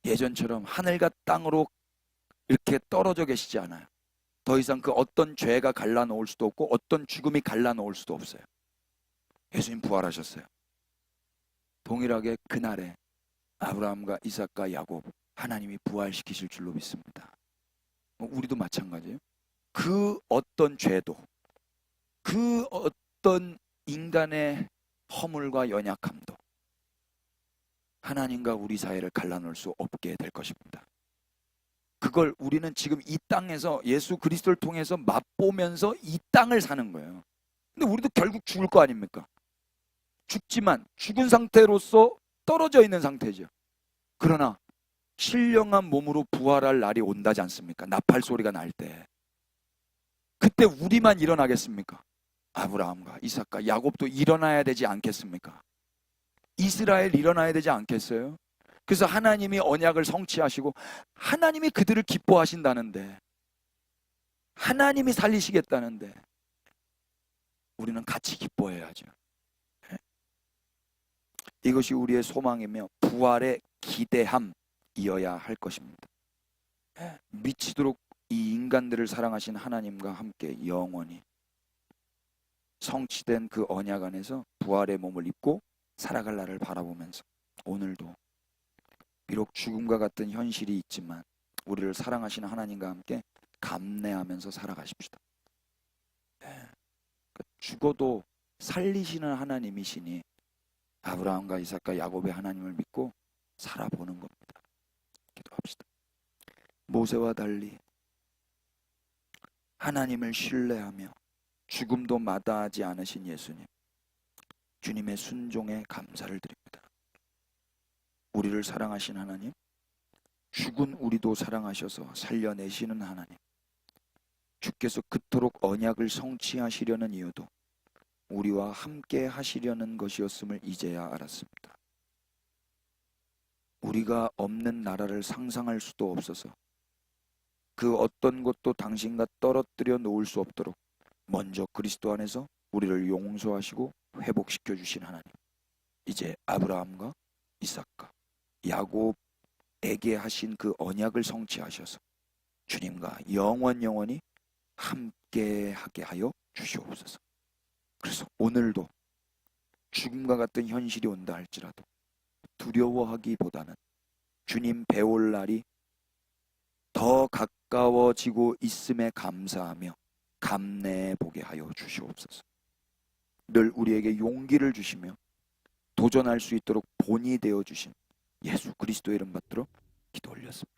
Speaker 1: 예전처럼 하늘과 땅으로 이렇게 떨어져 계시지 않아요. 더 이상 그 어떤 죄가 갈라놓을 수도 없고 어떤 죽음이 갈라놓을 수도 없어요. 예수님 부활하셨어요. 동일하게 그날에 아브라함과 이삭과 야곱 하나님이 부활시키실 줄로 믿습니다. 우리도 마찬가지예요. 그 어떤 죄도 그 어떤 인간의 허물과 연약함도 하나님과 우리 사이를 갈라놓을 수 없게 될 것입니다. 그걸 우리는 지금 이 땅에서 예수 그리스도를 통해서 맛보면서 이 땅을 사는 거예요. 근데 우리도 결국 죽을 거 아닙니까? 죽지만 죽은 상태로서 떨어져 있는 상태죠. 그러나 신령한 몸으로 부활할 날이 온다지 않습니까? 나팔 소리가 날 때. 그때 우리만 일어나겠습니까? 아브라함과 이삭과 야곱도 일어나야 되지 않겠습니까? 이스라엘 일어나야 되지 않겠어요? 그래서 하나님이 언약을 성취하시고 하나님이 그들을 기뻐하신다는데 하나님이 살리시겠다는데 우리는 같이 기뻐해야죠. 이것이 우리의 소망이며 부활의 기대함, 이어야 할 것입니다. 미치도록 이 인간들을 사랑하신 하나님과 함께 영원히 성취된 그 언약 안에서 부활의 몸을 입고 살아갈 날을 바라보면서 오늘도 비록 죽음과 같은 현실이 있지만 우리를 사랑하시는 하나님과 함께 감내하면서 살아가십시다. 죽어도 살리시는 하나님이시니 아브라함과 이삭과 야곱의 하나님을 믿고 살아보는 겁니다. 기도합시다. 모세와 달리 하나님을 신뢰하며 죽음도 마다하지 않으신 예수님, 주님의 순종에 감사를 드립니다. 우리를 사랑하신 하나님, 죽은 우리도 사랑하셔서 살려내시는 하나님, 주께서 그토록 언약을 성취하시려는 이유도 우리와 함께 하시려는 것이었음을 이제야 알았습니다. 우리가 없는 나라를 상상할 수도 없어서 그 어떤 것도 당신과 떨어뜨려 놓을 수 없도록 먼저 그리스도 안에서 우리를 용서하시고 회복시켜 주신 하나님, 이제 아브라함과 이삭과 야곱에게 하신 그 언약을 성취하셔서 주님과 영원히 함께하게 하여 주시옵소서. 그래서 오늘도 죽음과 같은 현실이 온다 할지라도 두려워하기보다는 주님 배울 날이 더 가까워지고 있음에 감사하며 감내해 보게 하여 주시옵소서. 늘 우리에게 용기를 주시며 도전할 수 있도록 본이 되어 주신 예수 그리스도의 이름 받들어 기도 올렸습니다.